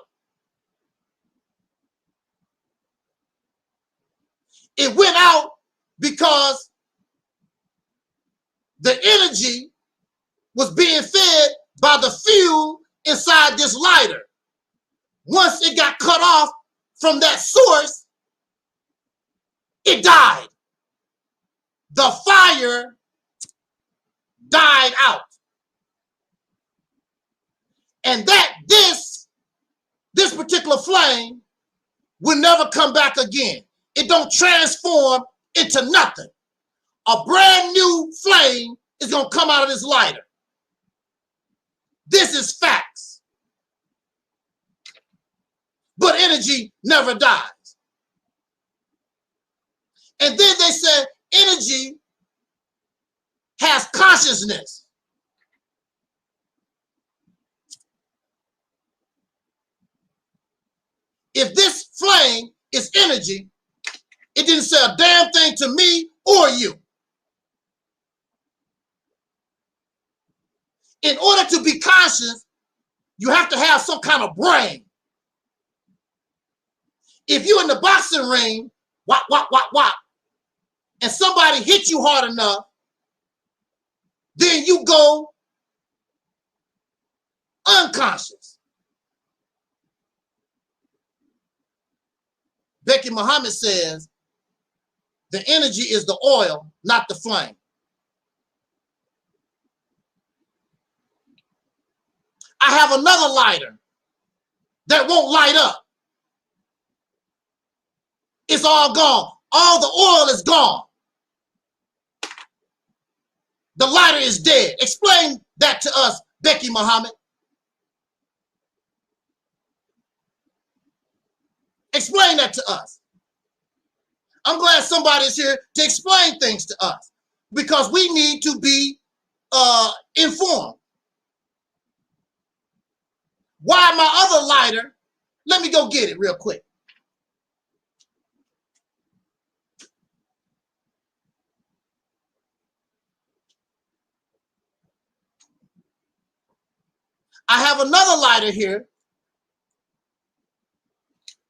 It went out because the energy was being fed by the fuel inside this lighter. Once it got cut off from that source, it died. The fire died out. And this particular flame will never come back again. It don't transform into nothing. A brand new flame is going to come out of this lighter. This is facts. But energy never dies. And then they said energy has consciousness. If this flame is energy, it didn't say a damn thing to me or you. In order to be conscious, you have to have some kind of brain. If you're in the boxing ring, whop, whop, whop, whop, and somebody hit you hard enough, then you go unconscious. Becky Muhammad says, the energy is the oil, not the flame. I have another lighter that won't light up. It's all gone. All the oil is gone. The lighter is dead. Explain that to us, Becky Muhammad. Explain that to us. I'm glad somebody's here to explain things to us because we need to be informed. Why my other lighter? Let me go get it real quick. I have another lighter here.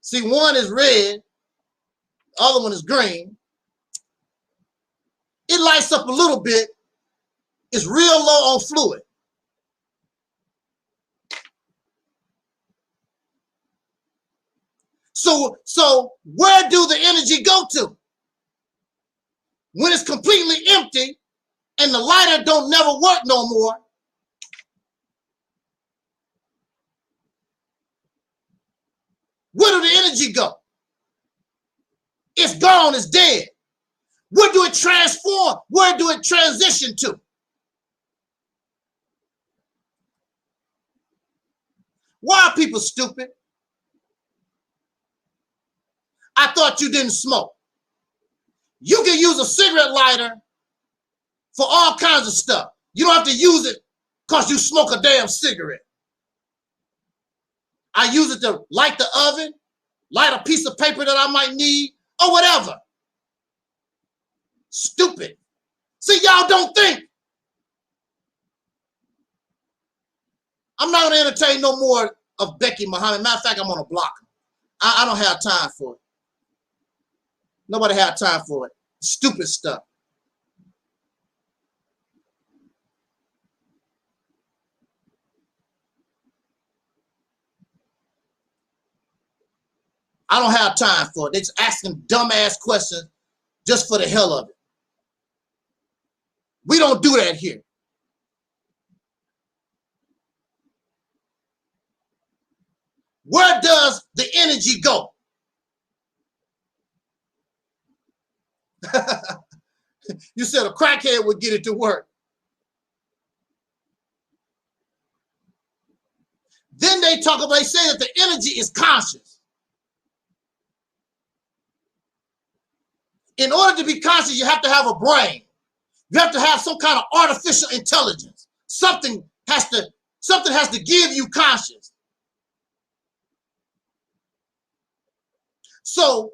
See, one is red, the other one is green. It lights up a little bit. It's real low on fluid. So where do the energy go to? When it's completely empty and the lighter don't never work no more, where do the energy go? It's gone, it's dead. Where do it transform? Where do it transition to? Why are people stupid? I thought you didn't smoke. You can use a cigarette lighter for all kinds of stuff. You don't have to use it because you smoke a damn cigarette. I use it to light the oven, light a piece of paper that I might need, or whatever. Stupid. See, y'all don't think. I'm not going to entertain no more of Becky Muhammad. Matter of fact, I'm going to block her. I don't have time for it. Nobody had time for it. Stupid stuff. I don't have time for it. They're just asking dumbass questions just for the hell of it. We don't do that here. Where does the energy go? You said a crackhead would get it to work. Then they say that the energy is conscious. In order to be conscious, you have to have a brain. You have to have some kind of artificial intelligence. Something has to give you conscious. So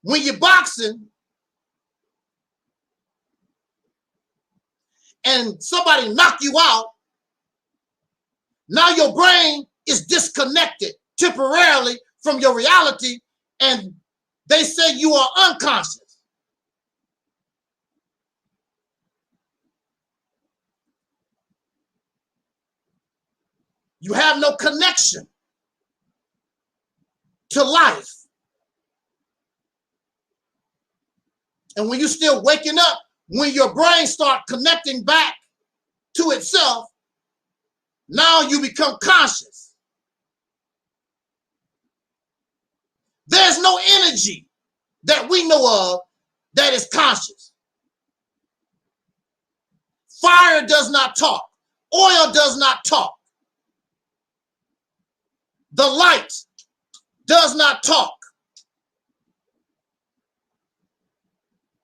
when you're boxing and somebody knock you out, now your brain is disconnected temporarily from your reality, and they say you are unconscious. You have no connection to life. And when you're still waking up, when your brain starts connecting back to itself, now you become conscious. There's no energy that we know of that is conscious. Fire does not talk. Oil does not talk. The light does not talk.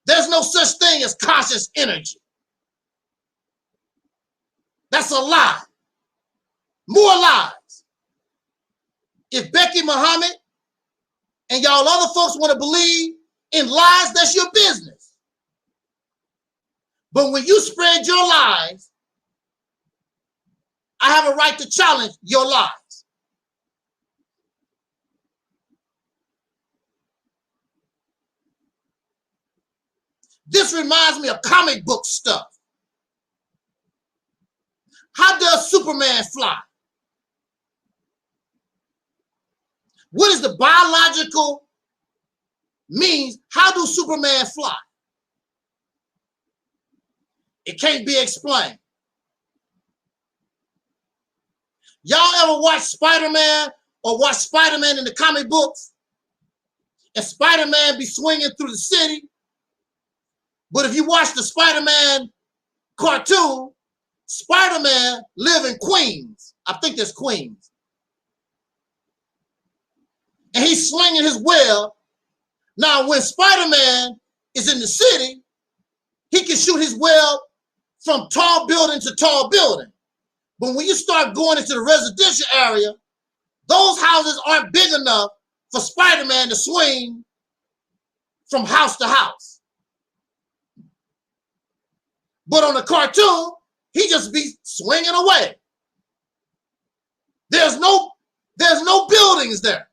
There's no such thing as conscious energy. That's a lie. More lies. If Becky Muhammad and y'all other folks want to believe in lies, that's your business. But when you spread your lies, I have a right to challenge your lies. This reminds me of comic book stuff. How does Superman fly? What is the biological means? How do Superman fly? It can't be explained. Y'all ever watch Spider-Man or watch Spider-Man in the comic books? And Spider-Man be swinging through the city. But if you watch the Spider-Man cartoon, Spider-Man live in Queens. I think that's Queens. And he's slinging his web. Now, when Spider-Man is in the city, he can shoot his web from tall building to tall building. But when you start going into the residential area, those houses aren't big enough for Spider-Man to swing from house to house. But on the cartoon, he just be swinging away. There's no buildings there.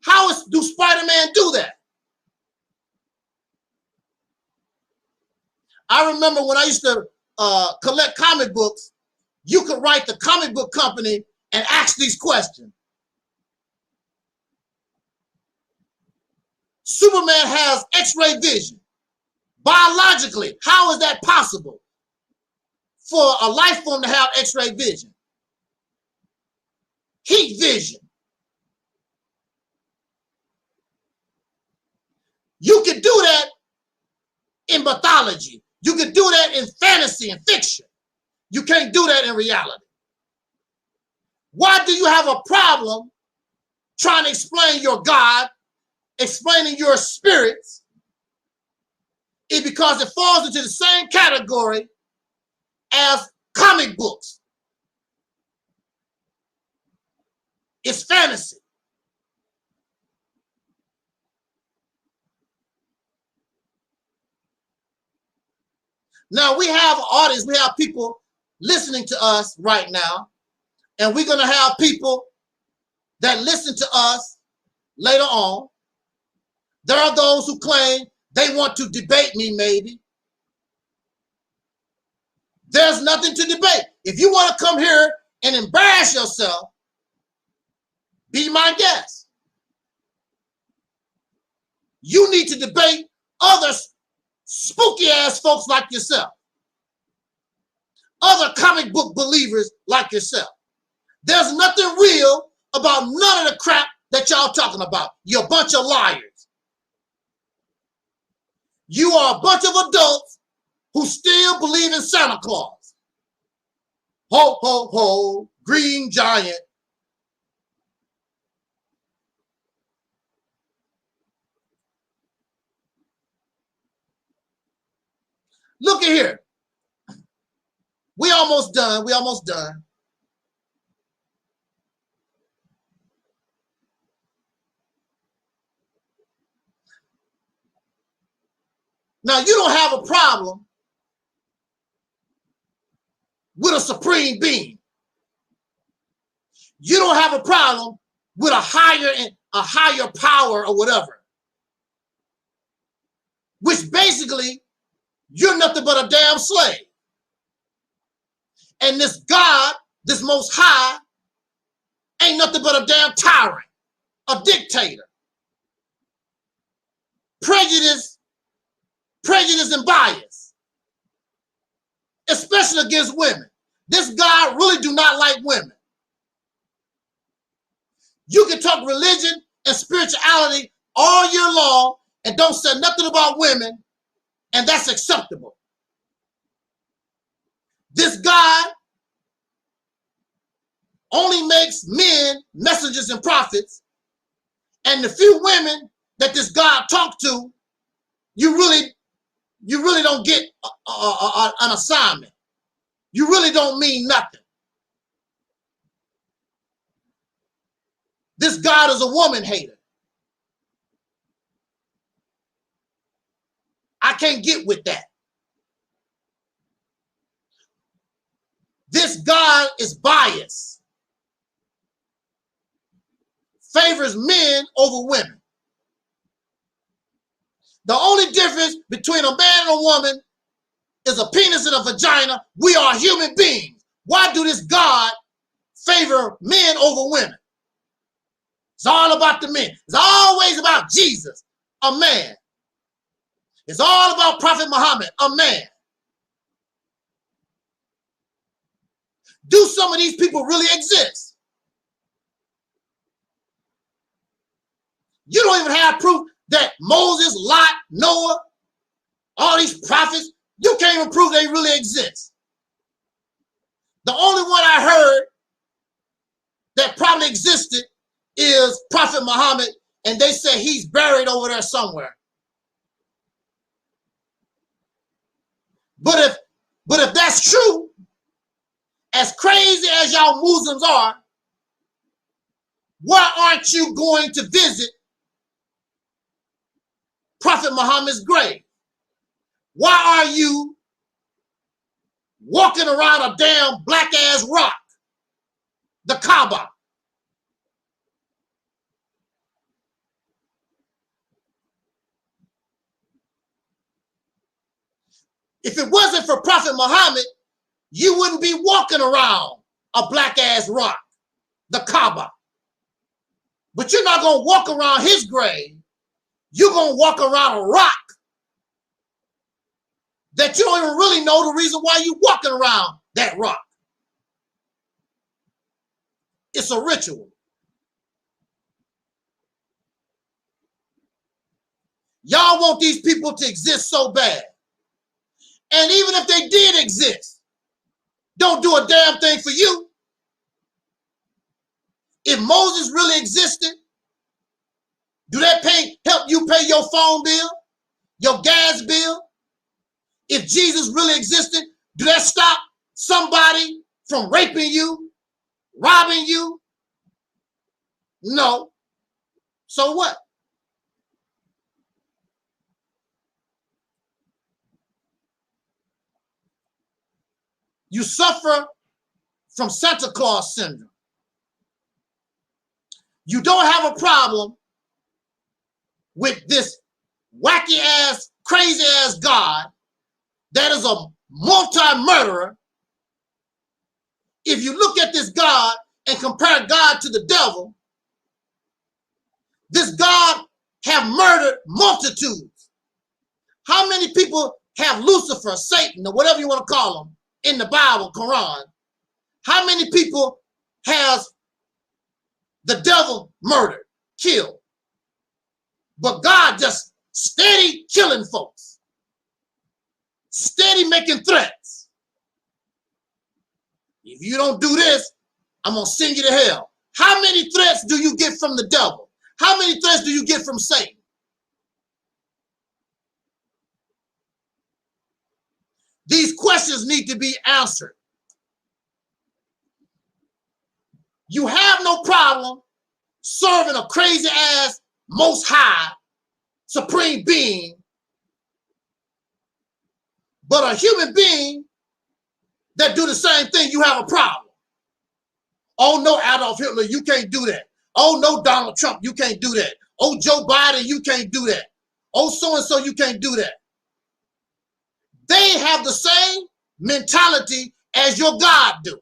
How do Spider-Man do that? I remember when I used to collect comic books, you could write the comic book company and ask these questions. Superman has X-ray vision. Biologically, how is that possible for a life form to have X-ray vision? Heat vision. You could do that in mythology. You could do that in fantasy and fiction. You can't do that in reality. Why do you have a problem trying to explain your God, explaining your spirits? It's because it falls into the same category as comic books. It's fantasy. Now we have an audience, we have people listening to us right now, and we're going to have people that listen to us later on. There are those who claim they want to debate me, maybe. There's nothing to debate. If you want to come here and embarrass yourself, be my guest. You need to debate other spooky ass folks like yourself. Other comic book believers like yourself. There's nothing real about none of the crap that y'all talking about. You're a bunch of liars. You are a bunch of adults who still believe in Santa Claus. Ho, ho, ho, green giant. Look at here. We almost done. We almost done. Now, you don't have a problem with a supreme being. You don't have a problem with a higher power or whatever. Which basically, you're nothing but a damn slave. And this God, this Most High, ain't nothing but a damn tyrant, a dictator. Prejudice and bias, especially against women. This God really do not like women. You can talk religion and spirituality all year long and don't say nothing about women, and that's acceptable. This God only makes men messengers and prophets, and the few women that this God talked to, you really don't get an assignment. You really don't mean nothing. This God is a woman hater. I can't get with that. This God God is biased, favors men over women. The only difference between a man and a woman is a penis and a vagina. We are human beings. Why do this God favor men over women? It's all about the men. It's always about Jesus, a man. It's all about Prophet Muhammad, a man. Do some of these people really exist? You don't even have proof that Moses, Lot, Noah, all these prophets, you can't even prove they really exist. The only one I heard that probably existed is Prophet Muhammad, and they say he's buried over there somewhere. But if that's true, as crazy as y'all Muslims are, why aren't you going to visit Prophet Muhammad's grave? Why are you walking around a damn black ass rock, the Kaaba? If it wasn't for Prophet Muhammad, you wouldn't be walking around a black ass rock, the Kaaba. But you're not going to walk around his grave. You're going to walk around a rock that you don't even really know the reason why you're walking around that rock. It's a ritual. Y'all want these people to exist so bad. And even if they did exist, don't do a damn thing for you. If Moses really existed, do that help you pay your phone bill, your gas bill? If Jesus really existed, do that stop somebody from raping you, robbing you? No. So what? You suffer from Santa Claus syndrome. You don't have a problem with this wacky ass, crazy ass God that is a multi-murderer. If you look at this God and compare God to the devil, this God have murdered multitudes. How many people have Lucifer, Satan, or whatever you want to call him, in the Bible, Quran? How many people has the devil murdered, killed? But God just steady killing folks, steady making threats. If you don't do this, I'm going to send you to hell. How many threats do you get from the devil? How many threats do you get from Satan? These questions need to be answered. You have no problem serving a crazy ass, most high, supreme being, but a human being that do the same thing, you have a problem. Oh no, Adolf Hitler, you can't do that. Oh no, Donald Trump, you can't do that. Oh, Joe Biden, you can't do that. Oh, so-and-so, you can't do that. They have the same mentality as your God do.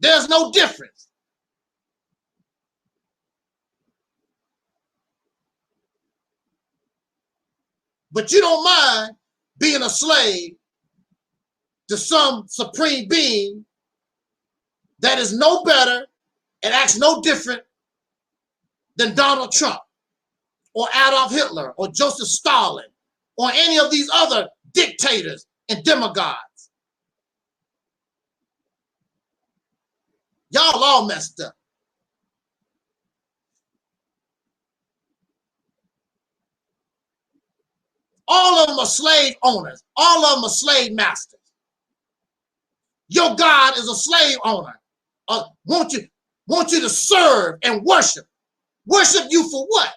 There's no difference. But you don't mind being a slave to some supreme being that is no better and acts no different than Donald Trump or Adolf Hitler or Joseph Stalin or any of these other dictators and demagogues. Y'all all messed up. All of them are slave owners. All of them are slave masters. Your God is a slave owner. Want you to serve and worship. Worship you for what?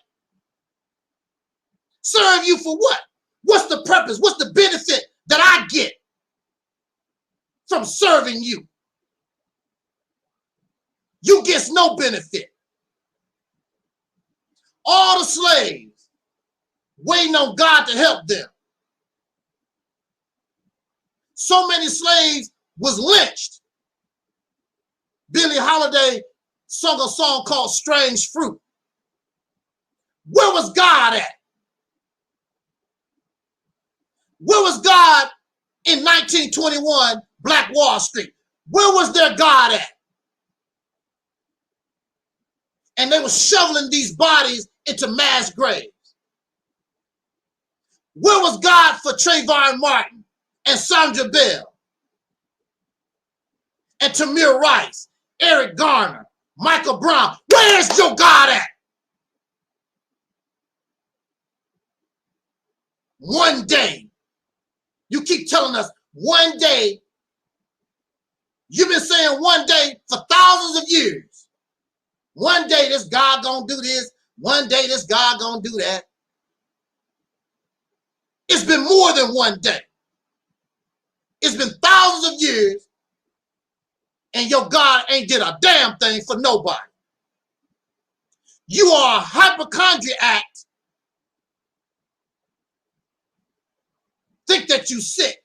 Serve you for what? What's the purpose? What's the benefit that I get from serving you? You get no benefit. All the slaves waiting on God to help them. So many slaves was lynched. Billie Holiday sung a song called Strange Fruit. Where was God at? Where was God in 1921, Black Wall Street? Where was their God at? And they were shoveling these bodies into mass graves. Where was God for Trayvon Martin and Sandra Bell and Tamir Rice, Eric Garner, Michael Brown? Where's your God at? One day. You keep telling us one day. You've been saying one day for thousands of years. One day this God gonna do this. One day this God gonna do that. It's been more than one day. It's been thousands of years, and your God ain't did a damn thing for nobody. You are a hypochondriac. Think that you sick.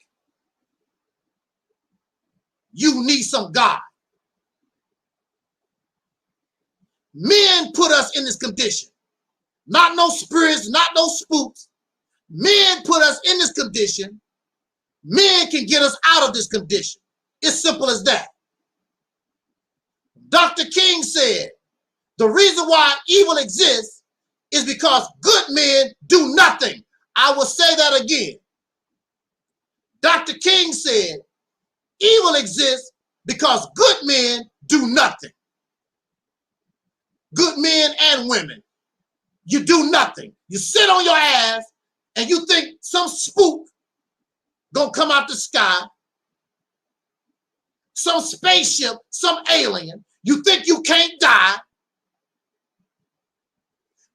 You need some God. Men put us in this condition. Not no spirits, not no spooks. Men put us in this condition. Men can get us out of this condition. It's simple as that. Dr. King said, the reason why evil exists is because good men do nothing. I will say that again. Dr. King said, evil exists because good men do nothing. Good men and women, you do nothing. You sit on your ass and you think some spook gonna come out the sky, some spaceship, some alien. You think you can't die,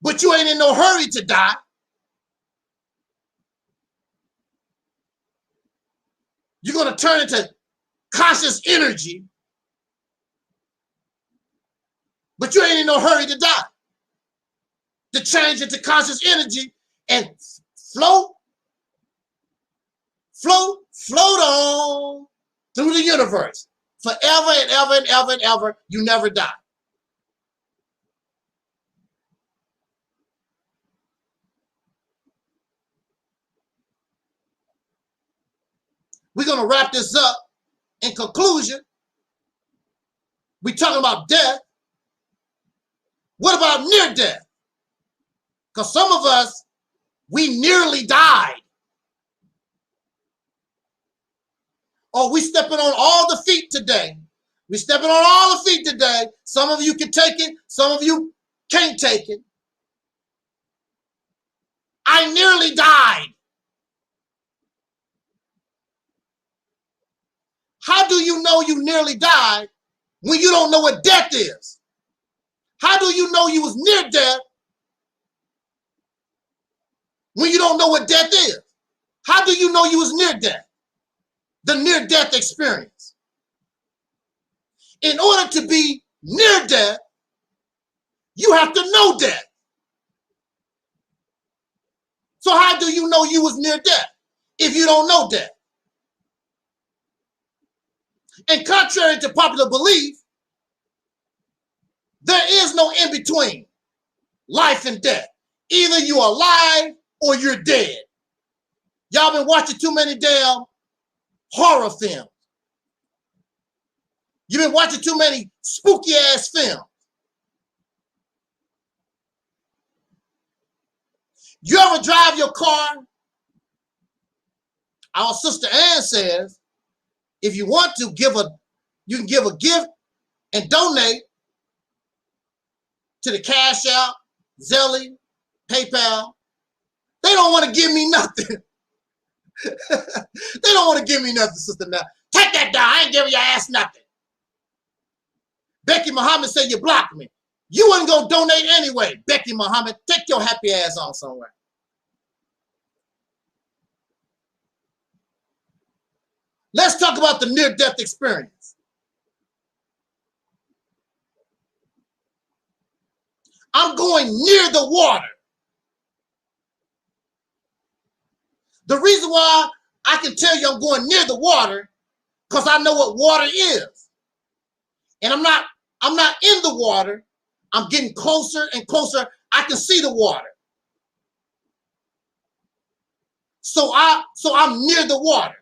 but you ain't in no hurry to die. You're gonna turn into conscious energy, but you ain't in no hurry to die. To change into conscious energy and float on through the universe forever and ever and ever and ever. You never die. We're going to wrap this up. In conclusion, we're talking about death. What about near death? Because some of us, we nearly died. Or we stepping on all the feet today. We stepping on all the feet today. Some of you can take it. Some of you can't take it. I nearly died. How do you know you nearly died when you don't know what death is? How do you know you was near death when you don't know what death is? How do you know you was near death? The near-death experience. In order to be near death, you have to know death. So how do you know you was near death if you don't know death? And contrary to popular belief, there is no in-between life and death. Either you're alive or you're dead. Y'all been watching too many damn horror films. You've been watching too many spooky ass films. You ever drive your car? Our sister Ann says, if you want to you can give a gift and donate to the Cash App, Zelle, PayPal. They don't want to give me nothing. They don't want to give me nothing, Sister Now. Take that down. I ain't giving your ass nothing. Becky Muhammad said you blocked me. You wasn't going to donate anyway. Becky Muhammad, take your happy ass on somewhere. Let's talk about the near-death experience. I'm going near the water. The reason why I can tell you I'm going near the water, because I know what water is. And I'm not in the water. I'm getting closer and closer. I can see the water. So I'm near the water.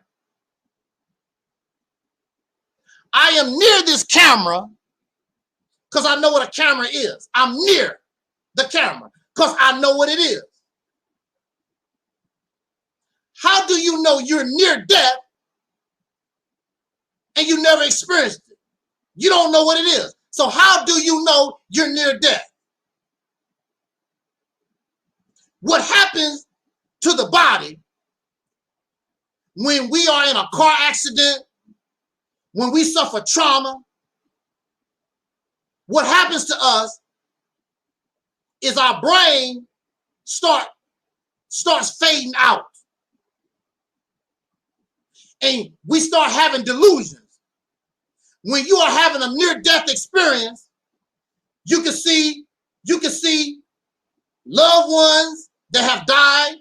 I am near this camera because I know what a camera is. I'm near the camera because I know what it is. How do you know you're near death and you never experienced it? You don't know what it is. So how do you know you're near death? What happens to the body when we are in a car accident, when we suffer trauma? What happens to us is our brain starts fading out. And we start having delusions. When you are having a near-death experience, you can see loved ones that have died.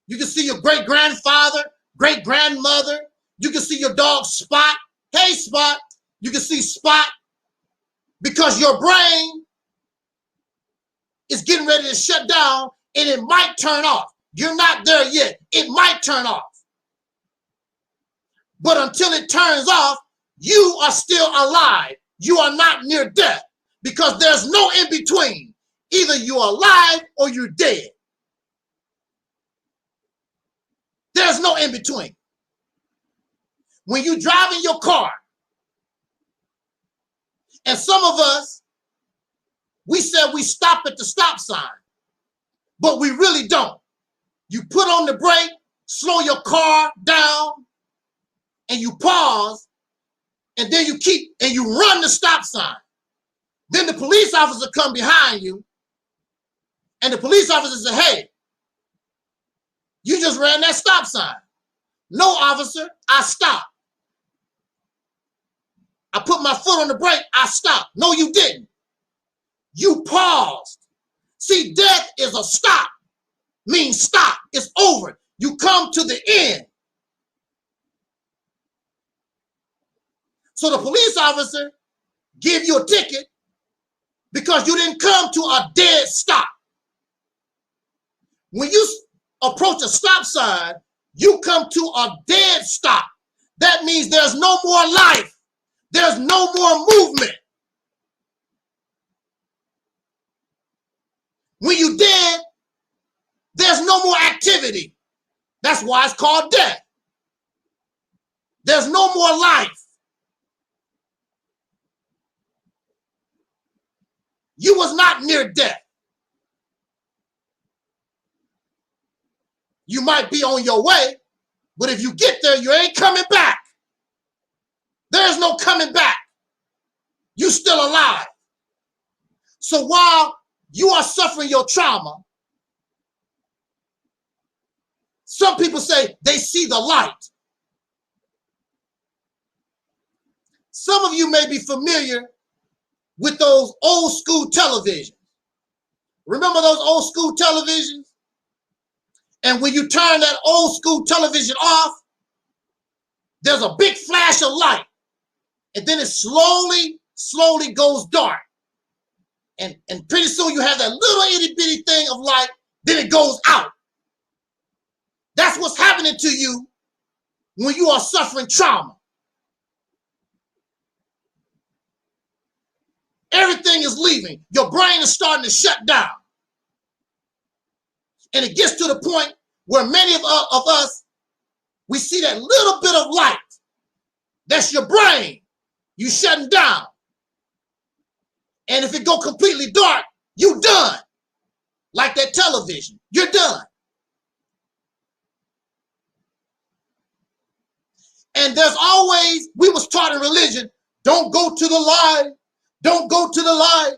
You can see your great-grandfather, great-grandmother. You can see your dog Spot. Hey, Spot. You can see Spot because your brain is getting ready to shut down and it might turn off. You're not there yet. It might turn off. But until it turns off, you are still alive. You are not near death because there's no in between. Either you're alive or you're dead. There's no in between. When you drive in your car, and some of us, we said we stop at the stop sign, but we really don't. You put on the brake, slow your car down, and you pause, and then you run the stop sign. Then the police officer come behind you, and the police officer says, hey, you just ran that stop sign. No, officer, I stopped. I put my foot on the brake, I stopped. No, you didn't. You paused. See, death is a stop. Means stop. It's over. You come to the end. So the police officer give you a ticket because you didn't come to a dead stop. When you approach a stop sign, you come to a dead stop. That means there's no more life. There's no more movement. When you're dead, there's no more activity. That's why it's called death. There's no more life. You was not near death. You might be on your way, but if you get there, you ain't coming back. There's no coming back. You still alive. So while you are suffering your trauma, some people say they see the light. Some of you may be familiar with those old school televisions. Remember those old school televisions? And when you turn that old school television off, there's a big flash of light. And then it slowly goes dark. And pretty soon you have that little itty bitty thing of light, then it goes out. That's what's happening to you when you are suffering trauma. Everything is leaving. Your brain is starting to shut down. And it gets to the point where many of us, we see that little bit of light. That's your brain. You shutting down. And if it go completely dark, you done. Like that television, you're done. And there's always, we was taught in religion, don't go to the light. Don't go to the light.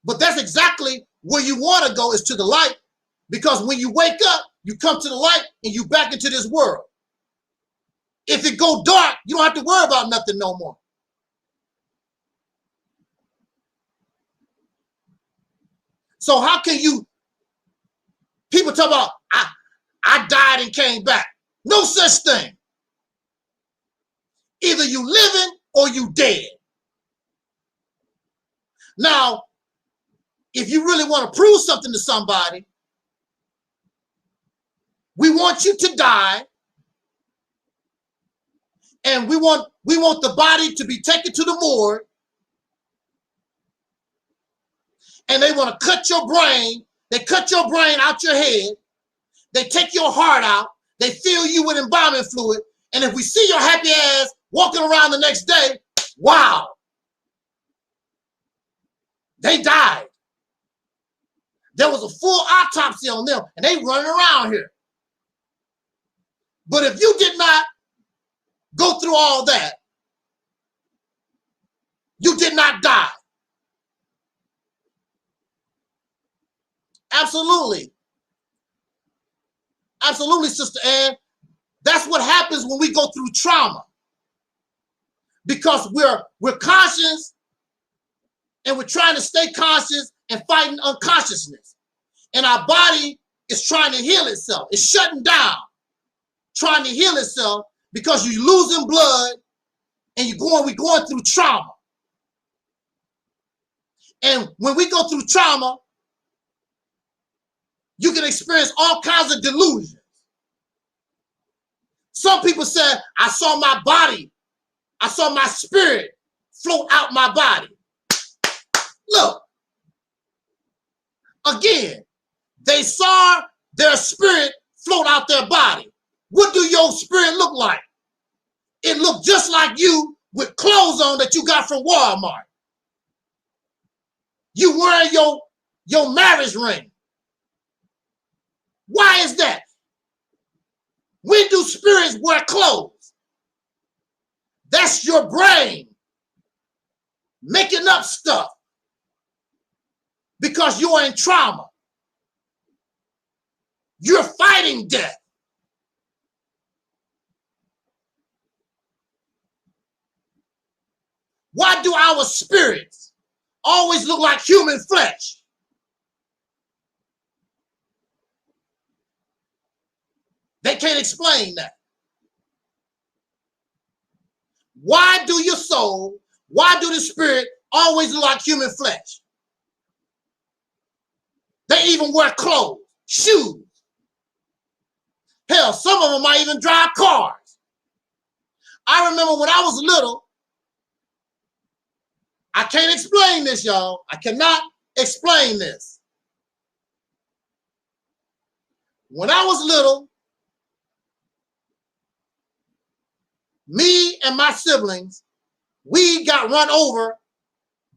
But that's exactly where you want to go, is to the light. Because when you wake up, you come to the light and you back into this world. If it go dark, you don't have to worry about nothing no more. So how can you, people talk about, I died and came back. No such thing. Either you living or you dead. Now, if you really want to prove something to somebody, we want you to die, and we want the body to be taken to the morgue, and they want to cut your brain. They cut your brain out your head. They take your heart out. They fill you with embalming fluid. And if we see your happy ass walking around the next day, wow, they died. There was a full autopsy on them, and they running around here. But if you did not go through all that, you did not die. Absolutely. Absolutely, Sister Ann. That's what happens when we go through trauma. Because we're conscious, and we're trying to stay conscious and fighting unconsciousness. And our body is trying to heal itself. It's shutting down, trying to heal itself, because you're losing blood and we're going through trauma. And when we go through trauma, you can experience all kinds of delusions. Some people said, I saw my body, I saw my spirit float out my body. Look, again, they saw their spirit float out their body. What do your spirit look like? It looked just like you with clothes on that you got from Walmart. You wearing your marriage ring. Why is that? When do spirits wear clothes? That's your brain making up stuff because you're in trauma. You're fighting death. Why do our spirits always look like human flesh? They can't explain that. Why do your soul, why do the spirit always look like human flesh? They even wear clothes, shoes. Hell, some of them might even drive cars. I remember when I was little, I can't explain this, y'all. I cannot explain this. When I was little, me and my siblings, we got run over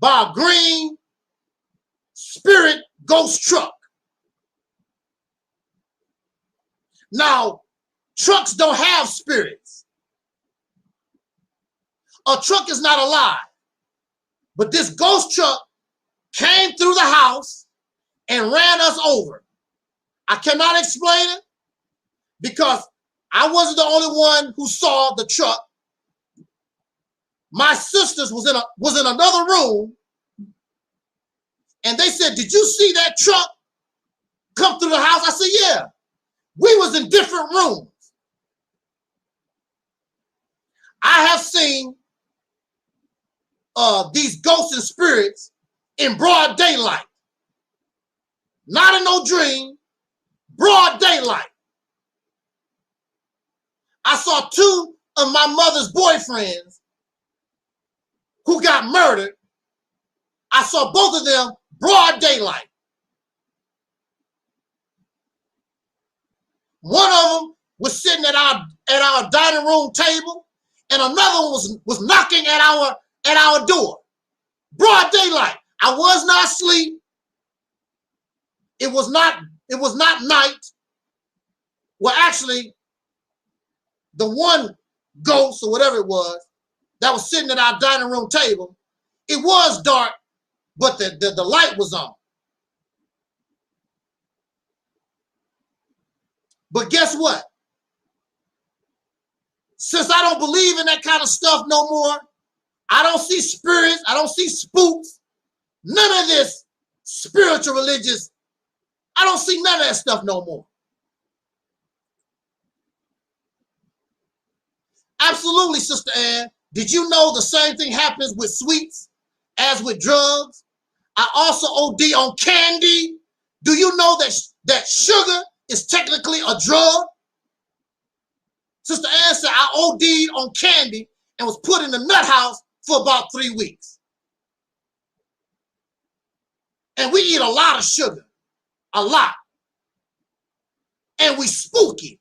by a green spirit ghost truck. Now, trucks don't have spirits. A truck is not alive. But this ghost truck came through the house and ran us over. I cannot explain it because I wasn't the only one who saw the truck. My sisters was in another room, and they said, "Did you see that truck come through the house?" I said, "Yeah." We was in different rooms. I have seen these ghosts and spirits in broad daylight. Not in no dream, broad daylight. I saw two of my mother's boyfriends who got murdered. I saw both of them broad daylight. One of them was sitting at our dining room table, and another one was knocking at our door. Broad daylight. I was not asleep. It was not night. Well, actually, the one ghost or whatever it was that was sitting at our dining room table, it was dark, but the light was on. But guess what? Since I don't believe in that kind of stuff no more, I don't see spirits, I don't see spooks, none of this spiritual religious. I don't see none of that stuff no more. Absolutely, Sister Ann. Did you know the same thing happens with sweets as with drugs? I also OD on candy. Do you know that sugar is technically a drug? Sister Ann said I OD'd on candy and was put in the nut house for about 3 weeks. And we eat a lot of sugar, a lot. And we spooky.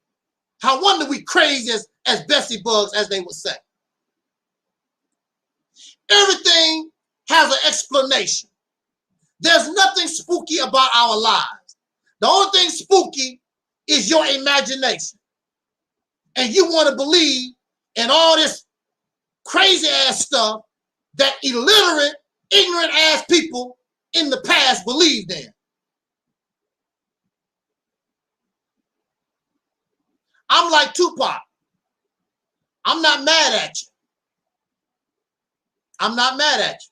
How wonder we crazy as Bessie bugs, as they would say. Everything has an explanation. There's nothing spooky about our lives. The only thing spooky is your imagination. And you want to believe in all this crazy ass stuff that illiterate, ignorant ass people in the past believed in. I'm like Tupac. I'm not mad at you. I'm not mad at you.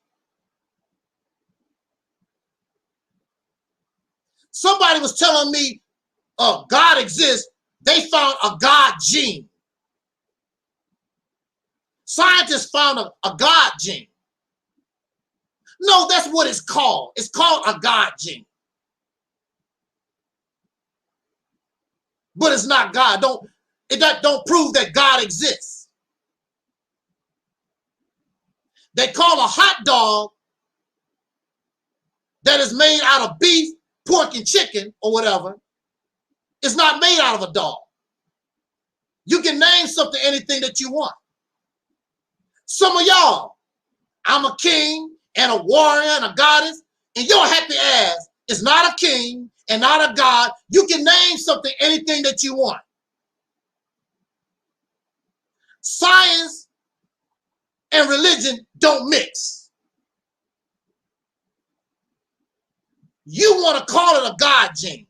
Somebody was telling me God exists. They found a God gene. Scientists found a God gene. No, that's what it's called. It's called a God gene. But it's not God. Don't prove that God exists. They call a hot dog that is made out of beef, pork, and chicken, or whatever. It's not made out of a dog. You can name something, anything that you want. Some of y'all, I'm a king and a warrior and a goddess, and your happy ass is not a king and not a god. You can name something, anything that you want. Science and religion don't mix. You want to call it a God gene.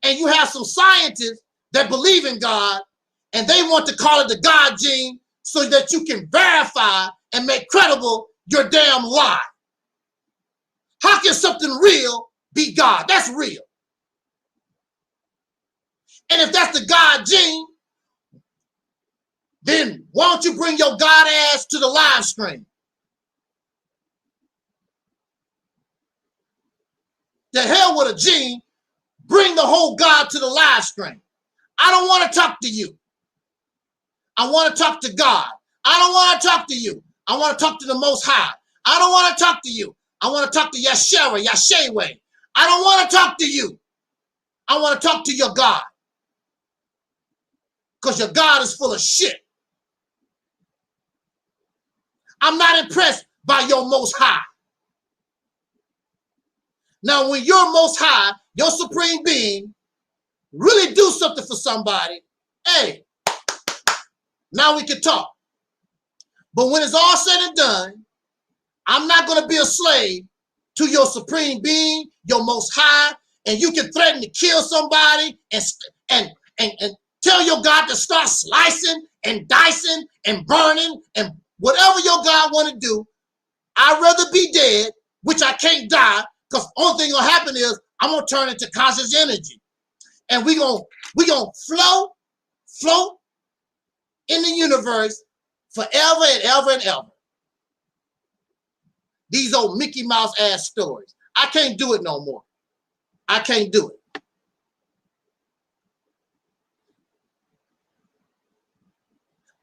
And you have some scientists that believe in God and they want to call it the God gene so that you can verify and make credible your damn lie. How can something real be God? That's real. And if that's the God gene, then why don't you bring your God ass to the live stream? The hell with a gene. Bring the whole God to the live stream. I don't want to talk to you. I want to talk to God. I don't want to talk to you. I want to talk to the Most High. I don't want to talk to you. I want to talk to Yahshua, Yahshua. I don't want to talk to you. I want to talk to your God. Because your God is full of shit. I'm not impressed by your Most High. Now, when your Most High, your Supreme Being, really do something for somebody, hey, now we can talk. But when it's all said and done, I'm not going to be a slave to your Supreme Being, your Most High, and you can threaten to kill somebody and tell your God to start slicing and dicing and burning and whatever your God want to do. I'd rather be dead, which I can't die, because the only thing gonna happen is I'm gonna turn into conscious energy, and we gonna float in the universe forever and ever and ever. These old Mickey Mouse ass stories. I can't do it no more. I can't do it.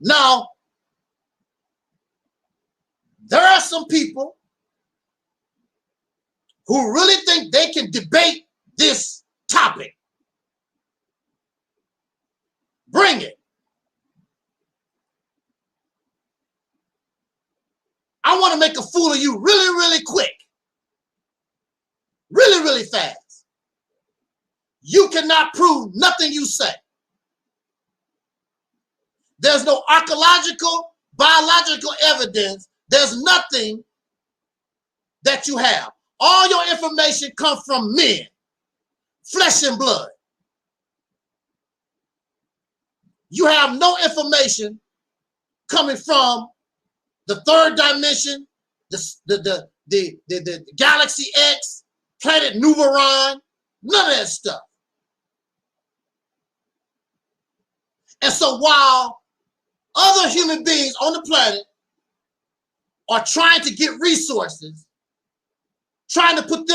Now, there are some people who really think they can debate this topic. Bring it. I want to make a fool of you really, really quick. Really, really fast. You cannot prove nothing you say. There's no archaeological, biological evidence. There's nothing that you have. All your information comes from men, flesh and blood. You have no information coming from the third dimension, the Galaxy X, planet Nuvaron, none of that stuff. And so while other human beings on the planet are trying to get resources, trying to put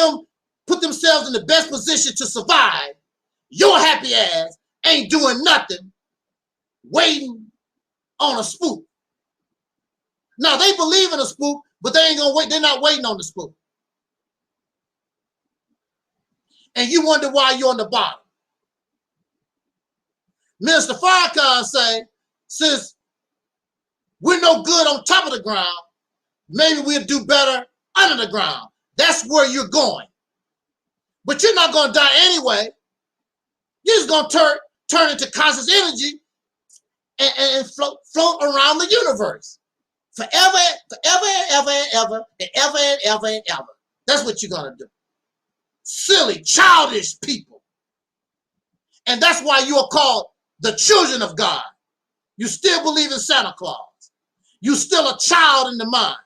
themselves in the best position to survive, your happy ass ain't doing nothing, waiting on a spook. Now they believe in a spook, but they ain't gonna wait. They're not waiting on the spook. And you wonder why you're on the bottom. Minister Farrakhan say, since we're no good on top of the ground, maybe we'll do better under the ground. That's where you're going. But you're not going to die anyway. You're just going to turn into conscious energy and float around the universe. Forever and ever and ever and ever and ever and ever. That's what you're going to do. Silly, childish people. And that's why you are called the children of God. You still believe in Santa Claus. You still a child in the mind.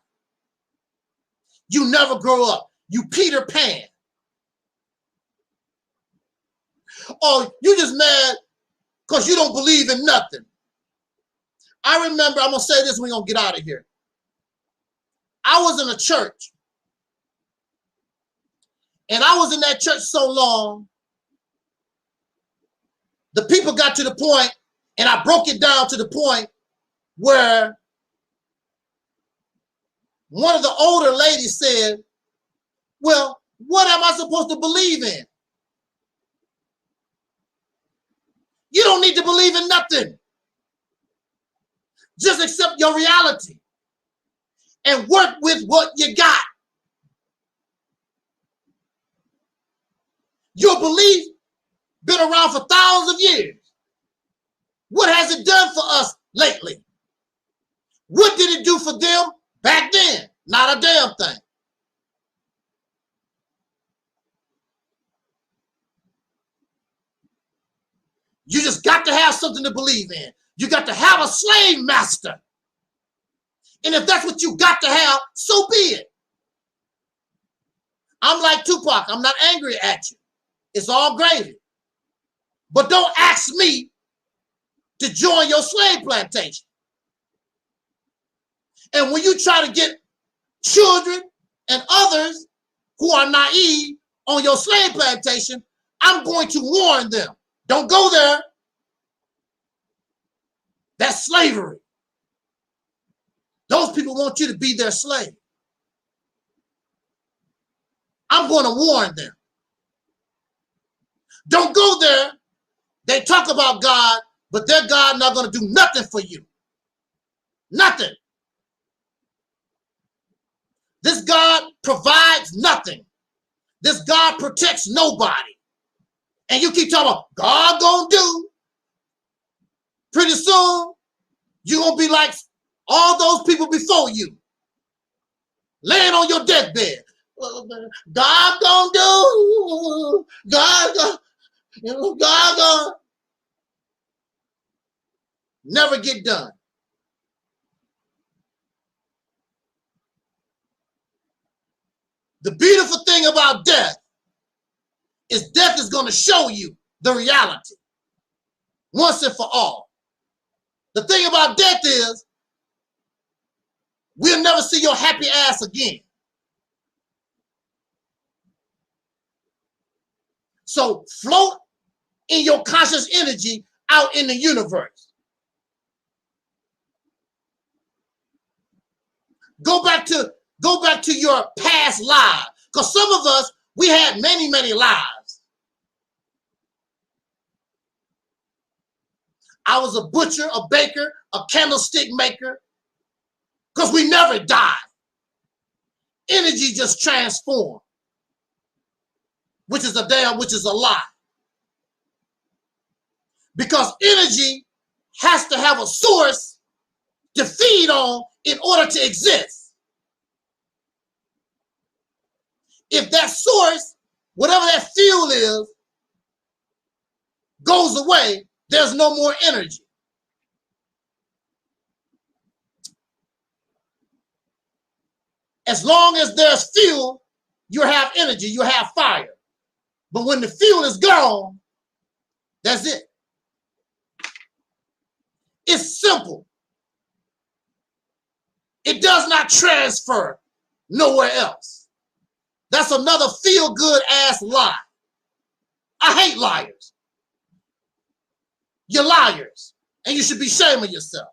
You never grow up. You Peter Pan. Or you just mad because you don't believe in nothing. I remember, I'm going to say this, we're going to get out of here. I was in a church. And I was in that church so long, the people got to the point, and I broke it down to the point where one of the older ladies said, well, what am I supposed to believe in? You don't need to believe in nothing. Just accept your reality and work with what you got. Your belief been around for thousands of years. What has it done for us lately? What did it do for them back then? Not a damn thing. You just got to have something to believe in. You got to have a slave master. And if that's what you got to have, so be it. I'm like Tupac. I'm not angry at you. It's all gravy. But don't ask me to join your slave plantation. And when you try to get children and others who are naive on your slave plantation, I'm going to warn them. Don't go there. That's slavery. Those people want you to be their slave. I'm going to warn them. Don't go there. They talk about God, but their God not going to do nothing for you. Nothing. This God provides nothing. This God protects nobody. And you keep talking about God gonna do. Pretty soon, you're gonna be like all those people before you. Laying on your deathbed. God gonna do. God gonna never get done. The beautiful thing about death is going to show you the reality once and for all. The thing about death is we'll never see your happy ass again. So float in your conscious energy out in the universe. Go back to your past lives. Because some of us, we had many, many lives. I was a butcher, a baker, a candlestick maker. Because we never died. Energy just transformed. Which is a lie. Because energy has to have a source to feed on in order to exist. If that source, whatever that fuel is, goes away, there's no more energy. As long as there's fuel, you have energy, you have fire. But when the fuel is gone, that's it. It's simple. It does not transfer nowhere else. That's another feel-good ass lie. I hate liars. You're liars, and you should be ashamed of yourself.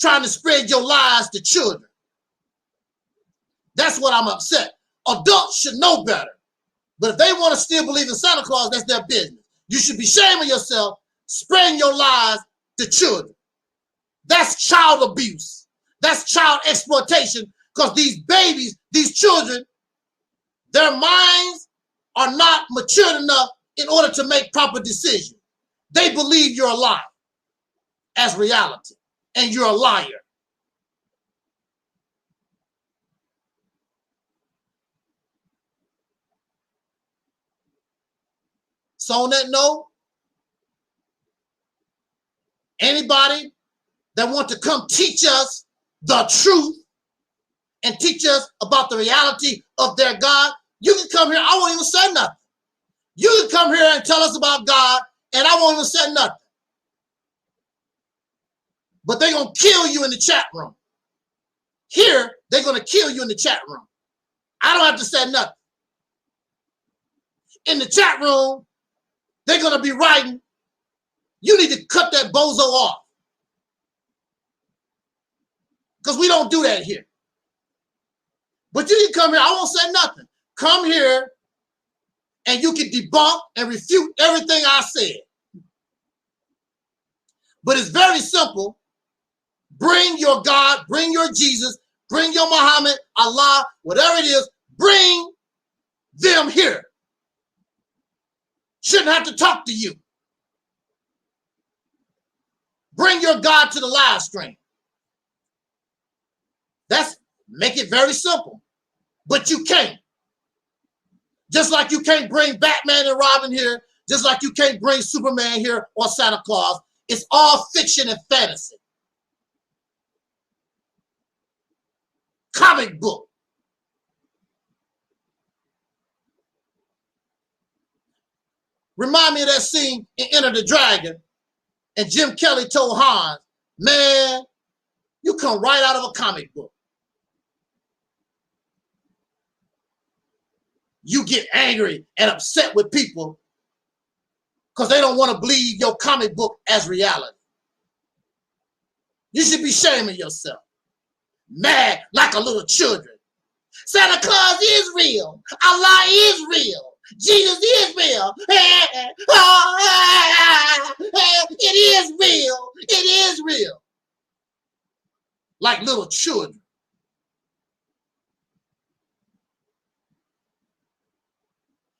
Trying to spread your lies to children. That's what I'm upset. Adults should know better. But if they want to still believe in Santa Claus, that's their business. You should be ashamed of yourself spreading your lies to children. That's child abuse. That's child exploitation, because these babies, these children, their minds are not mature enough in order to make proper decisions. They believe you're a lie as reality, and you're a liar. So on that note, anybody that want to come teach us the truth and teach us about the reality of their God, you can come here. I won't even say nothing. You can come here and tell us about God, and I won't even say nothing. But they're going to kill you in the chat room. Here, they're going to kill you in the chat room. I don't have to say nothing. In the chat room, they're going to be writing, you need to cut that bozo off. Because we don't do that here. But you can come here. I won't say nothing. Come here and you can debunk and refute everything I said. But it's very simple. Bring your God, bring your Jesus, bring your Muhammad, Allah, whatever it is, bring them here. Shouldn't have to talk to you. Bring your God to the live stream. Make it very simple. But you can't. Just like you can't bring Batman and Robin here, just like you can't bring Superman here or Santa Claus. It's all fiction and fantasy. Comic book. Remind me of that scene in Enter the Dragon, and Jim Kelly told Hans, man, you come right out of a comic book. You get angry and upset with people because they don't want to believe your comic book as reality. You should be shaming yourself. Mad like a little children. Santa Claus is real. Allah is real. Jesus is real. It is real. It is real. Like little children.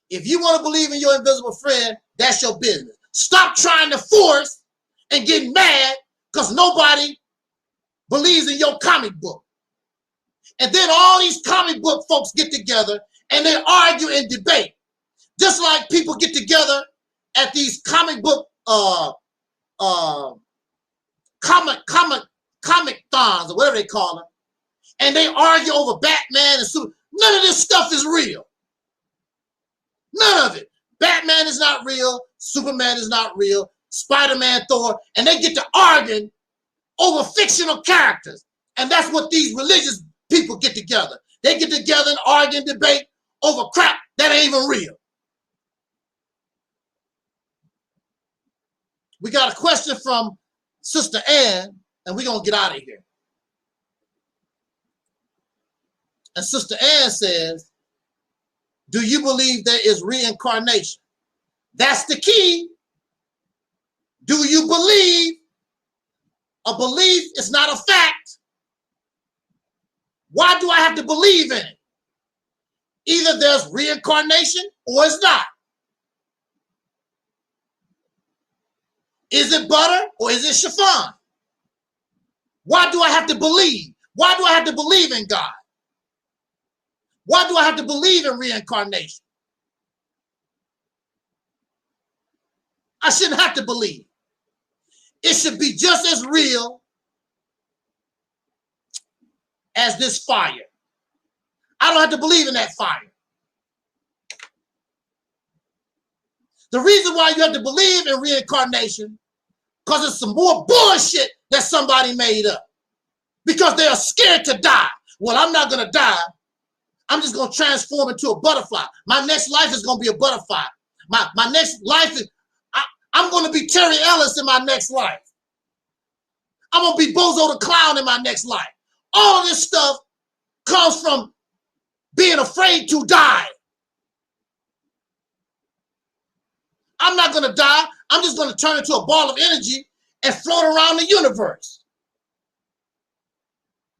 If you want to believe in your invisible friend, that's your business. Stop trying to force and get mad because nobody believes in your comic book. And then all these comic book folks get together and they argue and debate. Just like people get together at these comic book comic thons or whatever they call them, and they argue over Batman and Superman. None of this stuff is real. None of it. Batman is not real. Superman is not real. Spider-Man, Thor, and they get to arguing over fictional characters. And that's what these religious people get together. They get together and argue and debate over crap that ain't even real. We got a question from Sister Ann, and we're going to get out of here. And Sister Ann says, do you believe there is reincarnation? That's the key. Do you believe? A belief is not a fact. Why do I have to believe in it? Either there's reincarnation or it's not. Is it butter or is it chiffon? Why do I have to believe? Why do I have to believe in God? Why do I have to believe in reincarnation? I shouldn't have to believe. It should be just as real as this fire. I don't have to believe in that fire. The reason why you have to believe in reincarnation, because it's some more bullshit that somebody made up. Because they are scared to die. Well, I'm not going to die. I'm just going to transform into a butterfly. My next life is going to be a butterfly. My next life is, I'm going to be Terry Ellis in my next life. I'm going to be Bozo the Clown in my next life. All of this stuff comes from being afraid to die. I'm not going to die. I'm just going to turn into a ball of energy and float around the universe.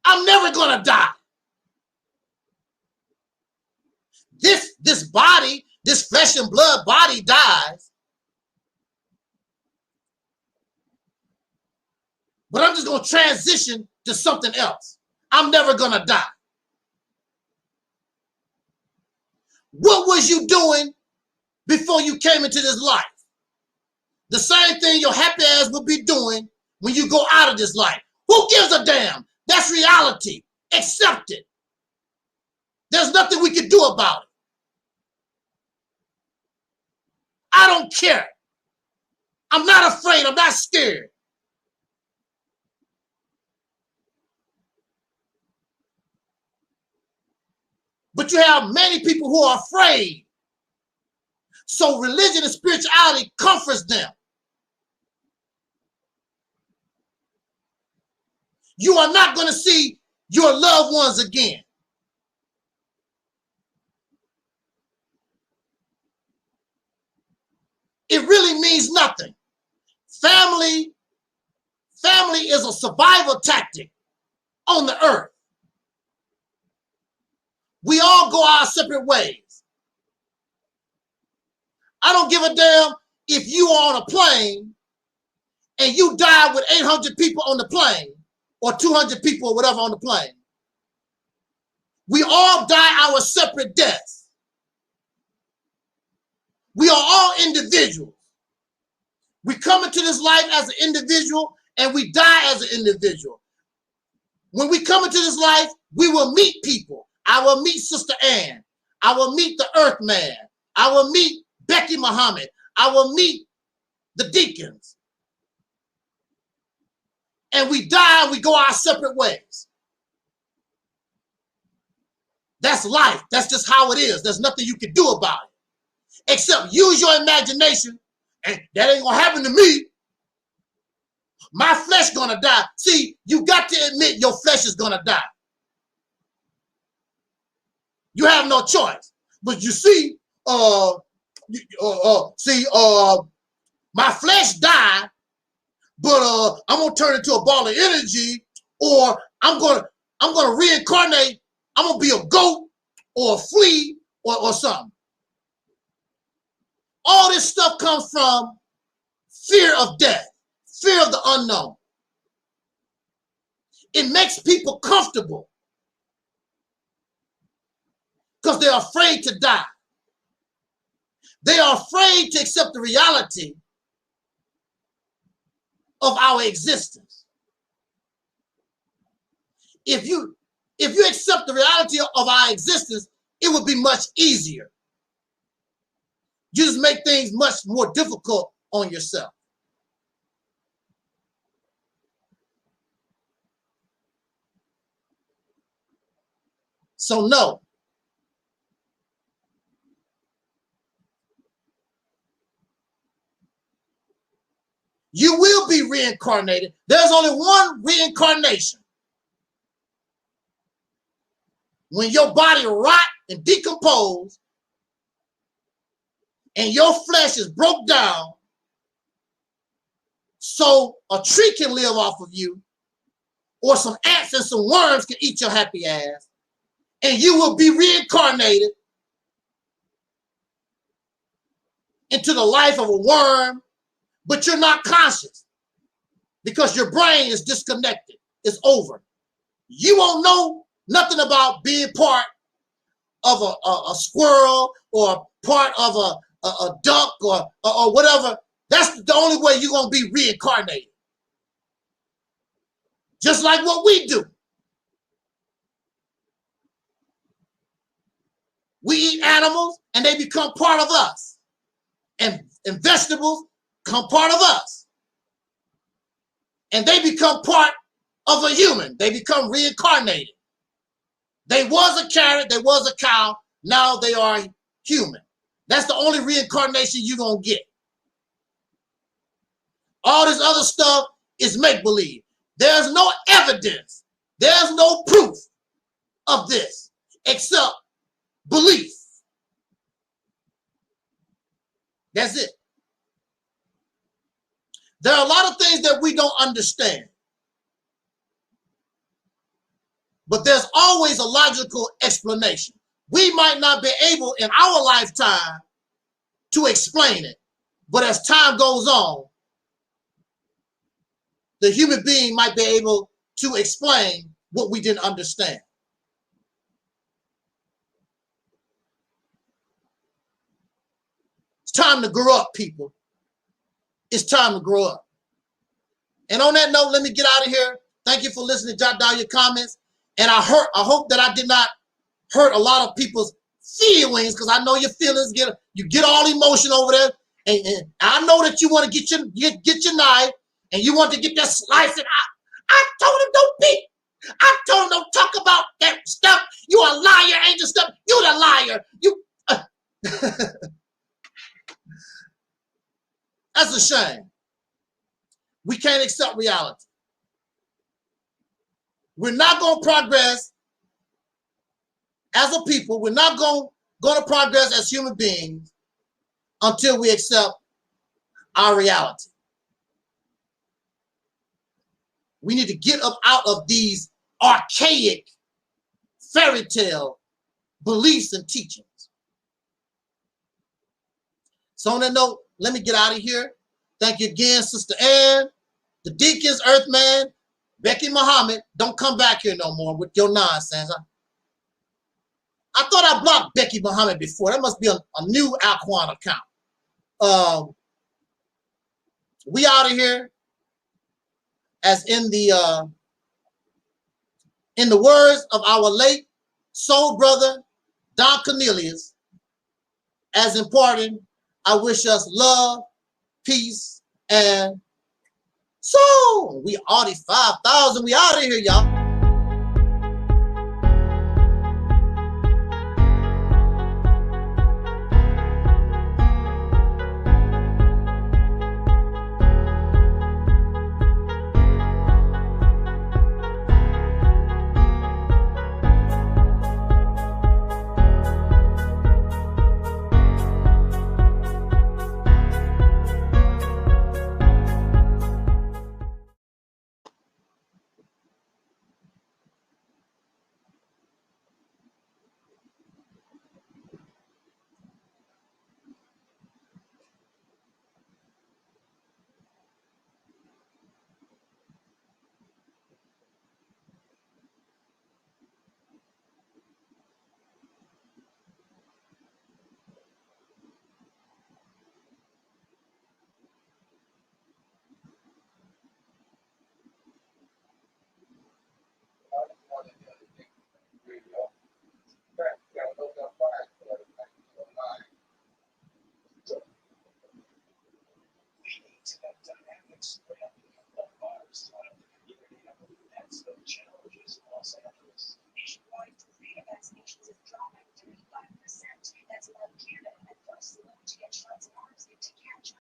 I'm never going to die. This body, this flesh and blood body dies. But I'm just going to transition to something else. I'm never going to die. What was you doing before you came into this life? The same thing your happy ass would be doing when you go out of this life. Who gives a damn? That's reality. Accept it. There's nothing we can do about it. I don't care. I'm not afraid. I'm not scared. But you have many people who are afraid. So religion and spirituality comforts them. You are not going to see your loved ones again. It really means nothing. Family is a survival tactic on the earth. We all go our separate ways. I don't give a damn if you are on a plane and you die with 800 people on the plane or 200 people or whatever on the plane. We all die our separate deaths. We are all individuals. We come into this life as an individual and we die as an individual. When we come into this life, we will meet people. I will meet Sister Ann. I will meet the Earth Man. I will meet Becky Muhammad. I will meet the deacons. And we die and we go our separate ways. That's life. That's just how it is. There's nothing you can do about it. Except use your imagination, and that ain't gonna happen to me. My flesh gonna die. See, you got to admit your flesh is gonna die. You have no choice. But you see, my flesh died, but I'm gonna turn into a ball of energy, or I'm gonna reincarnate. I'm gonna be a goat or a flea or something. All this stuff comes from fear of death, fear of the unknown. It makes people comfortable because they're afraid to die. They are afraid to accept the reality of our existence. If you accept the reality of our existence, it would be much easier. You just make things much more difficult on yourself. So no. You will be reincarnated. There's only one reincarnation. When your body rot and decompose and your flesh is broke down so a tree can live off of you, or some ants and some worms can eat your happy ass, and you will be reincarnated into the life of a worm, but you're not conscious because your brain is disconnected. It's over. You won't know nothing about being part of a squirrel or part of a duck or whatever. That's the only way you're going to be reincarnated. Just like what we do. We eat animals and they become part of us. And vegetables become part of us. And they become part of a human. They become reincarnated. They was a carrot, they was a cow, now they are human. That's the only reincarnation you're going to get. All this other stuff is make-believe. There's no evidence. There's no proof of this except belief. That's it. There are a lot of things that we don't understand. But there's always a logical explanation. We might not be able in our lifetime to explain it. But as time goes on, the human being might be able to explain what we didn't understand. It's time to grow up, people. It's time to grow up. And on that note, let me get out of here. Thank you for listening. Jot down your comments. And I hope that I did not hurt a lot of people's feelings, because I know your feelings you get all emotional over there. And I know that you want to get your knife and you want to get that slice. And I told him don't beat. I told him don't talk about that stuff. You a liar, angel stuff. You the liar. You. That's a shame. We can't accept reality. We're not going to progress as a people. We're not going to progress as human beings until we accept our reality. We need to get up out of these archaic fairy tale beliefs and teachings. So on that note, let me get out of here. Thank you again, Sister Ann, the Deacons, Earthman, Becky Muhammad. Don't come back here no more with your nonsense. I thought I blocked Becky Muhammad before. That must be a new Alquan account. We out of here. As in the words of our late soul brother, Don Cornelius, as important, I wish us love, peace, and soul. We already 5,000. We out of here, y'all. Challenges in Los Angeles.